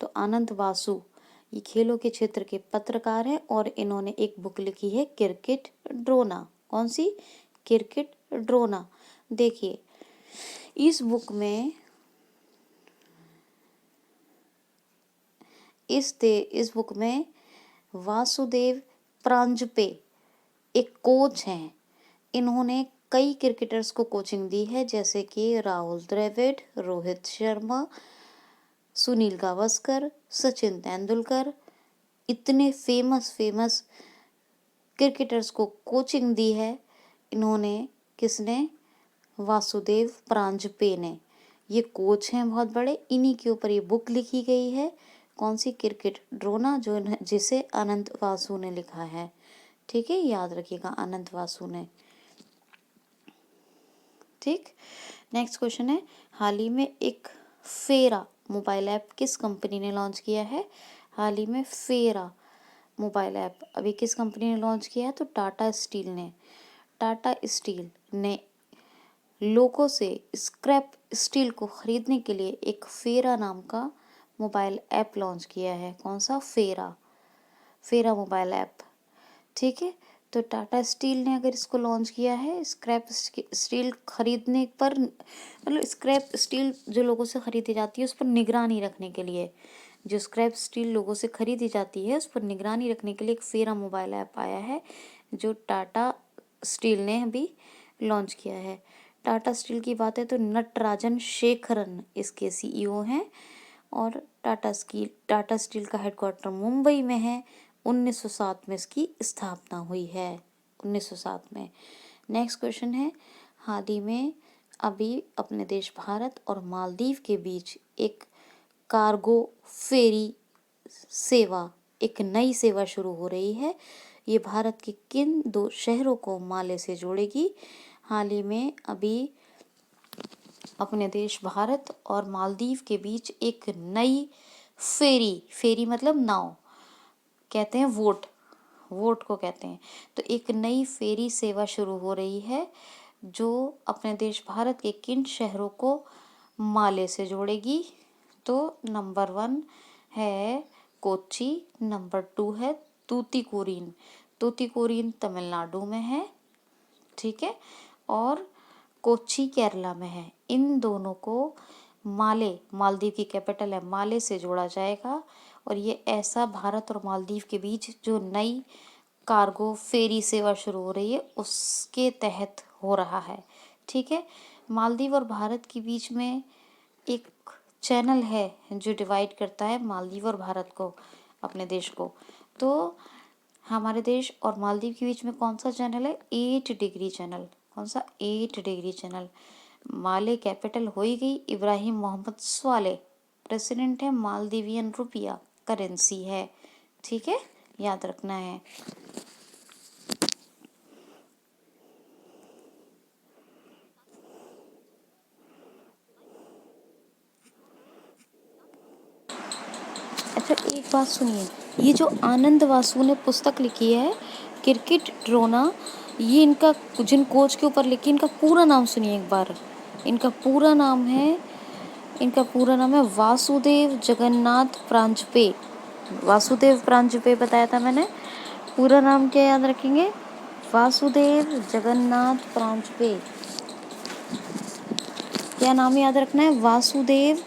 तो आनंद वासु ये खेलों के क्षेत्र के पत्रकार हैं और इन्होंने एक बुक लिखी है क्रिकेट ड्रोना। कौन सी? क्रिकेट ड्रोना। देखिए इस बुक में इस बुक में वासुदेव प्रांजपे एक कोच हैं। इन्होंने कई क्रिकेटर्स को कोचिंग दी है, जैसे कि राहुल द्रविड़, रोहित शर्मा, सुनील गावस्कर, सचिन तेंदुलकर। इतने फेमस क्रिकेटर्स को कोचिंग दी है इन्होंने। किसने? वासुदेव प्रांजपे ने। ये कोच हैं बहुत बड़े, इन्हीं के ऊपर ये बुक लिखी गई है। कौन सी? क्रिकेट ड्रोना, जिसे अनंत वासु ने लिखा है। ठीक है, याद रखिएगा, अनंत वासु ने। ठीक। नेक्स्ट क्वेश्चन है, हाल ही में एक फेरा मोबाइल ऐप किस कंपनी ने लॉन्च किया है? हाल ही में फेरा मोबाइल ऐप अभी किस कंपनी ने लॉन्च किया है? तो टाटा स्टील ने। टाटा स्टील ने लोगों से स्क्रैप स्टील को खरीदने के लिए एक फेरा नाम का मोबाइल ऐप लॉन्च किया है। कौन सा? फेरा मोबाइल ऐप। ठीक है, तो टाटा स्टील ने अगर इसको लॉन्च किया है स्क्रैप स्टील खरीदने पर, मतलब स्क्रैप स्टील जो लोगों से खरीदी जाती है उस पर निगरानी रखने के लिए, जो स्क्रैप स्टील लोगों से खरीदी जाती है उस पर निगरानी रखने के लिए एक फेरा मोबाइल ऐप आया है जो टाटा स्टील ने अभी लॉन्च किया है। टाटा स्टील की बात है तो नटराजन शेखरन इसके सीईओ हैं और टाटा स्टील का हेडक्वार्टर मुंबई में है। 1907 में इसकी स्थापना हुई है, 1907 में। नेक्स्ट क्वेश्चन है, हाल ही में अभी अपने देश भारत और मालदीव के बीच एक कार्गो फेरी सेवा, एक नई सेवा शुरू हो रही है। ये भारत के किन 2 शहरों को माले से जोड़ेगी? हाल ही में अभी अपने देश भारत और मालदीव के बीच एक नई फेरी मतलब नाव, कहते हैं वोट को कहते हैं। तो एक नई फेरी सेवा शुरू हो रही है जो अपने देश भारत के किन शहरों को माले से जोड़ेगी? तो नंबर 1 है कोच्चि, नंबर 2 है तूतीकोरिन। तूतीकोरिन तमिलनाडु में है, ठीक है, और कोच्चि केरला में है। इन दोनों को मालदीव की कैपिटल है, माले से जोड़ा जाएगा और ये ऐसा भारत और मालदीव के बीच जो नई कार्गो फेरी सेवा शुरू हो रही है उसके तहत हो रहा है। ठीक है, मालदीव और भारत के बीच में एक चैनल है जो डिवाइड करता है मालदीव और भारत को, अपने देश को। तो हमारे देश और मालदीव के बीच में कौन सा चैनल है? 8 डिग्री चैनल। कौन सा? 8 डिग्री चैनल। माले कैपिटल हो ही गई, इब्राहिम मोहम्मद स्वाले प्रेसिडेंट है, मालदीवियन रुपया करेंसी है। ठीक है, याद रखना है। अच्छा एक बात सुनिए, ये जो आनंद वासु ने पुस्तक लिखी है क्रिकेट ड्रोना, ये इनका जिन कोच के ऊपर लिखी, इनका पूरा नाम सुनिए एक बार। इनका पूरा नाम है वासुदेव जगन्नाथ प्रांजपे। वासुदेव प्रांजपे बताया था मैंने। पूरा नाम क्या याद रखेंगे? वासुदेव जगन्नाथ प्रांजपे। क्या नाम याद रखना है? वासुदेव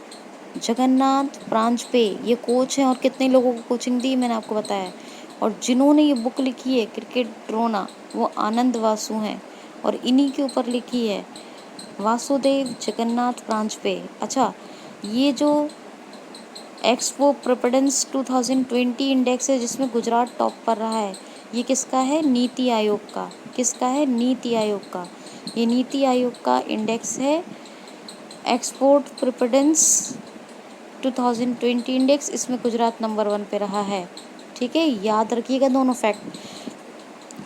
जगन्नाथ प्रांजपे। ये कोच हैं और कितने लोगों को कोचिंग दी मैंने आपको बताया। और जिन्होंने ये बुक लिखी है क्रिकेट ड्रोना, वो आनंद वासु हैं और इन्हीं के ऊपर लिखी है, वासुदेव जगन्नाथ प्रांजपे। अच्छा, ये जो एक्सपो प्रेफरेंस 2020 इंडेक्स है जिसमें गुजरात टॉप पर रहा है, ये किसका है? नीति आयोग का। किसका है? नीति आयोग का। ये नीति आयोग का इंडेक्स है, एक्सपोर्ट प्रेफरेंस 2020 इंडेक्स। इसमें गुजरात नंबर 1 पे रहा है। ठीक है, याद रखिएगा दोनों फैक्ट।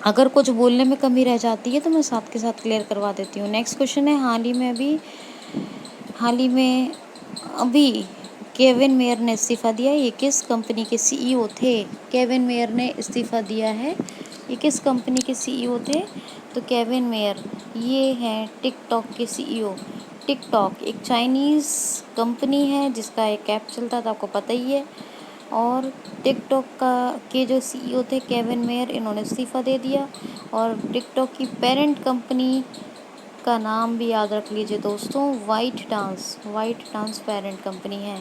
अगर कुछ बोलने में कमी रह जाती है तो मैं साथ के साथ क्लियर करवा देती हूँ। नेक्स्ट क्वेश्चन है, हाल ही में अभी केविन मेयर ने इस्तीफ़ा दिया। ये किस कंपनी के सीईओ थे? केविन मेयर ने इस्तीफ़ा दिया है। ये किस कंपनी के सीईओ थे? तो केविन मेयर ये हैं टिकटॉक के सीईओ। टिकटॉक एक चाइनीज़ कंपनी है जिसका एक ऐप चलता था, आपको पता ही है। और टिकटॉक के जो सीईओ थे केविन मेयर, इन्होंने इस्तीफ़ा दे दिया। और टिकटॉक की पेरेंट कंपनी का नाम भी याद रख लीजिए दोस्तों, वाइट डांस पेरेंट कंपनी है।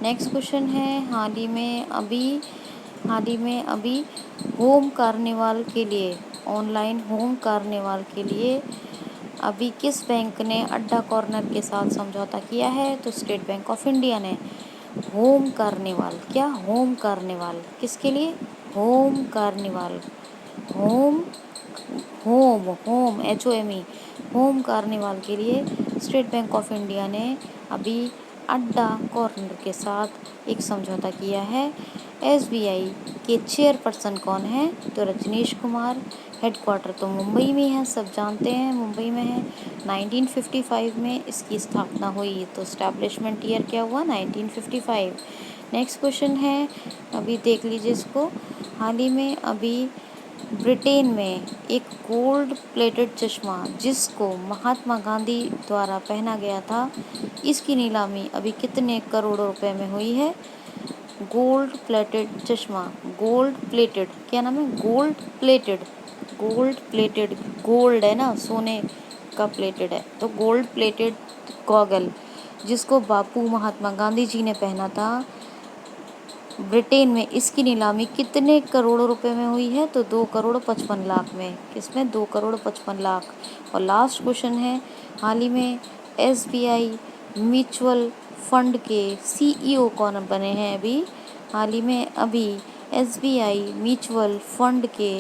नेक्स्ट क्वेश्चन है, हाल ही में अभी होम कार्निवाल के लिए, ऑनलाइन होम कार्निवाल के लिए अभी किस बैंक ने अड्डा कॉर्नर के साथ समझौता किया है? तो स्टेट बैंक ऑफ इंडिया ने। होम कार्निवाल, क्या होम कार्निवाल किसके लिए? Home carnival, home home home HOME, home carnival के लिए स्टेट बैंक ऑफ इंडिया ने अभी अड्डा कॉर्नर के साथ एक समझौता किया है। SBI के चेयरपर्सन कौन है? तो रजनीश कुमार। हेडक्वार्टर तो मुंबई में है, सब जानते हैं मुंबई में है। 1955 में इसकी स्थापना हुई, तो स्टैब्लिशमेंट ईयर क्या हुआ? 1955। नेक्स्ट क्वेश्चन है, अभी देख लीजिए इसको। हाल ही में अभी ब्रिटेन में एक गोल्ड प्लेटेड चश्मा जिसको महात्मा गांधी द्वारा पहना गया था, इसकी नीलामी अभी कितने करोड़ों रुपए में हुई है? गोल्ड प्लेटेड चश्मा, गोल्ड प्लेटेड, क्या नाम है? Gold plated, gold plated, gold है ना, सोने का प्लेटेड है, तो गोल्ड प्लेटेड गॉगल जिसको बापू महात्मा गांधी जी ने पहना था ब्रिटेन में, इसकी नीलामी कितने करोड़ों रुपए में हुई है? तो 2,55,00,000 में। किसमें? 2,55,00,000। और लास्ट क्वेश्चन है, हाल ही में SBI म्यूचुअल फंड के CEO कौन बने हैं? हाल ही में अभी SBI म्यूचुअल फंड के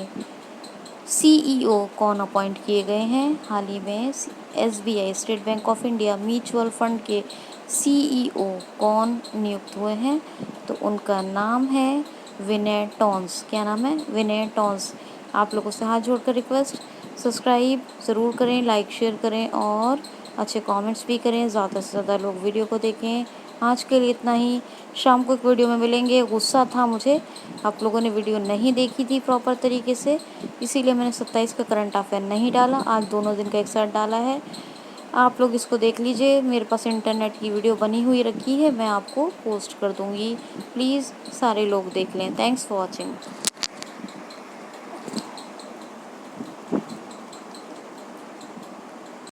CEO कौन अपॉइंट किए गए हैं? हाल ही में SBI state bank of India mutual fund के CEO कौन नियुक्त हुए हैं? तो उनका नाम है विनय टॉन्स। क्या नाम है? विनय टॉन्स। आप लोगों से हाथ जोड़कर रिक्वेस्ट, सब्सक्राइब ज़रूर करें, लाइक शेयर करें और अच्छे कमेंट्स भी करें। ज़्यादा से ज़्यादा लोग वीडियो को देखें। आज के लिए इतना ही, शाम को एक वीडियो में मिलेंगे। गुस्सा था मुझे, आप लोगों ने वीडियो नहीं देखी थी प्रॉपर तरीके से, इसीलिए मैंने 27 का करंट अफेयर नहीं डाला, आज दोनों दिन का एक साथ डाला है। आप लोग इसको देख लीजिए, मेरे पास इंटरनेट की वीडियो बनी हुई रखी है, मैं आपको पोस्ट कर दूँगी। प्लीज़ सारे लोग देख लें। Thanks for watching.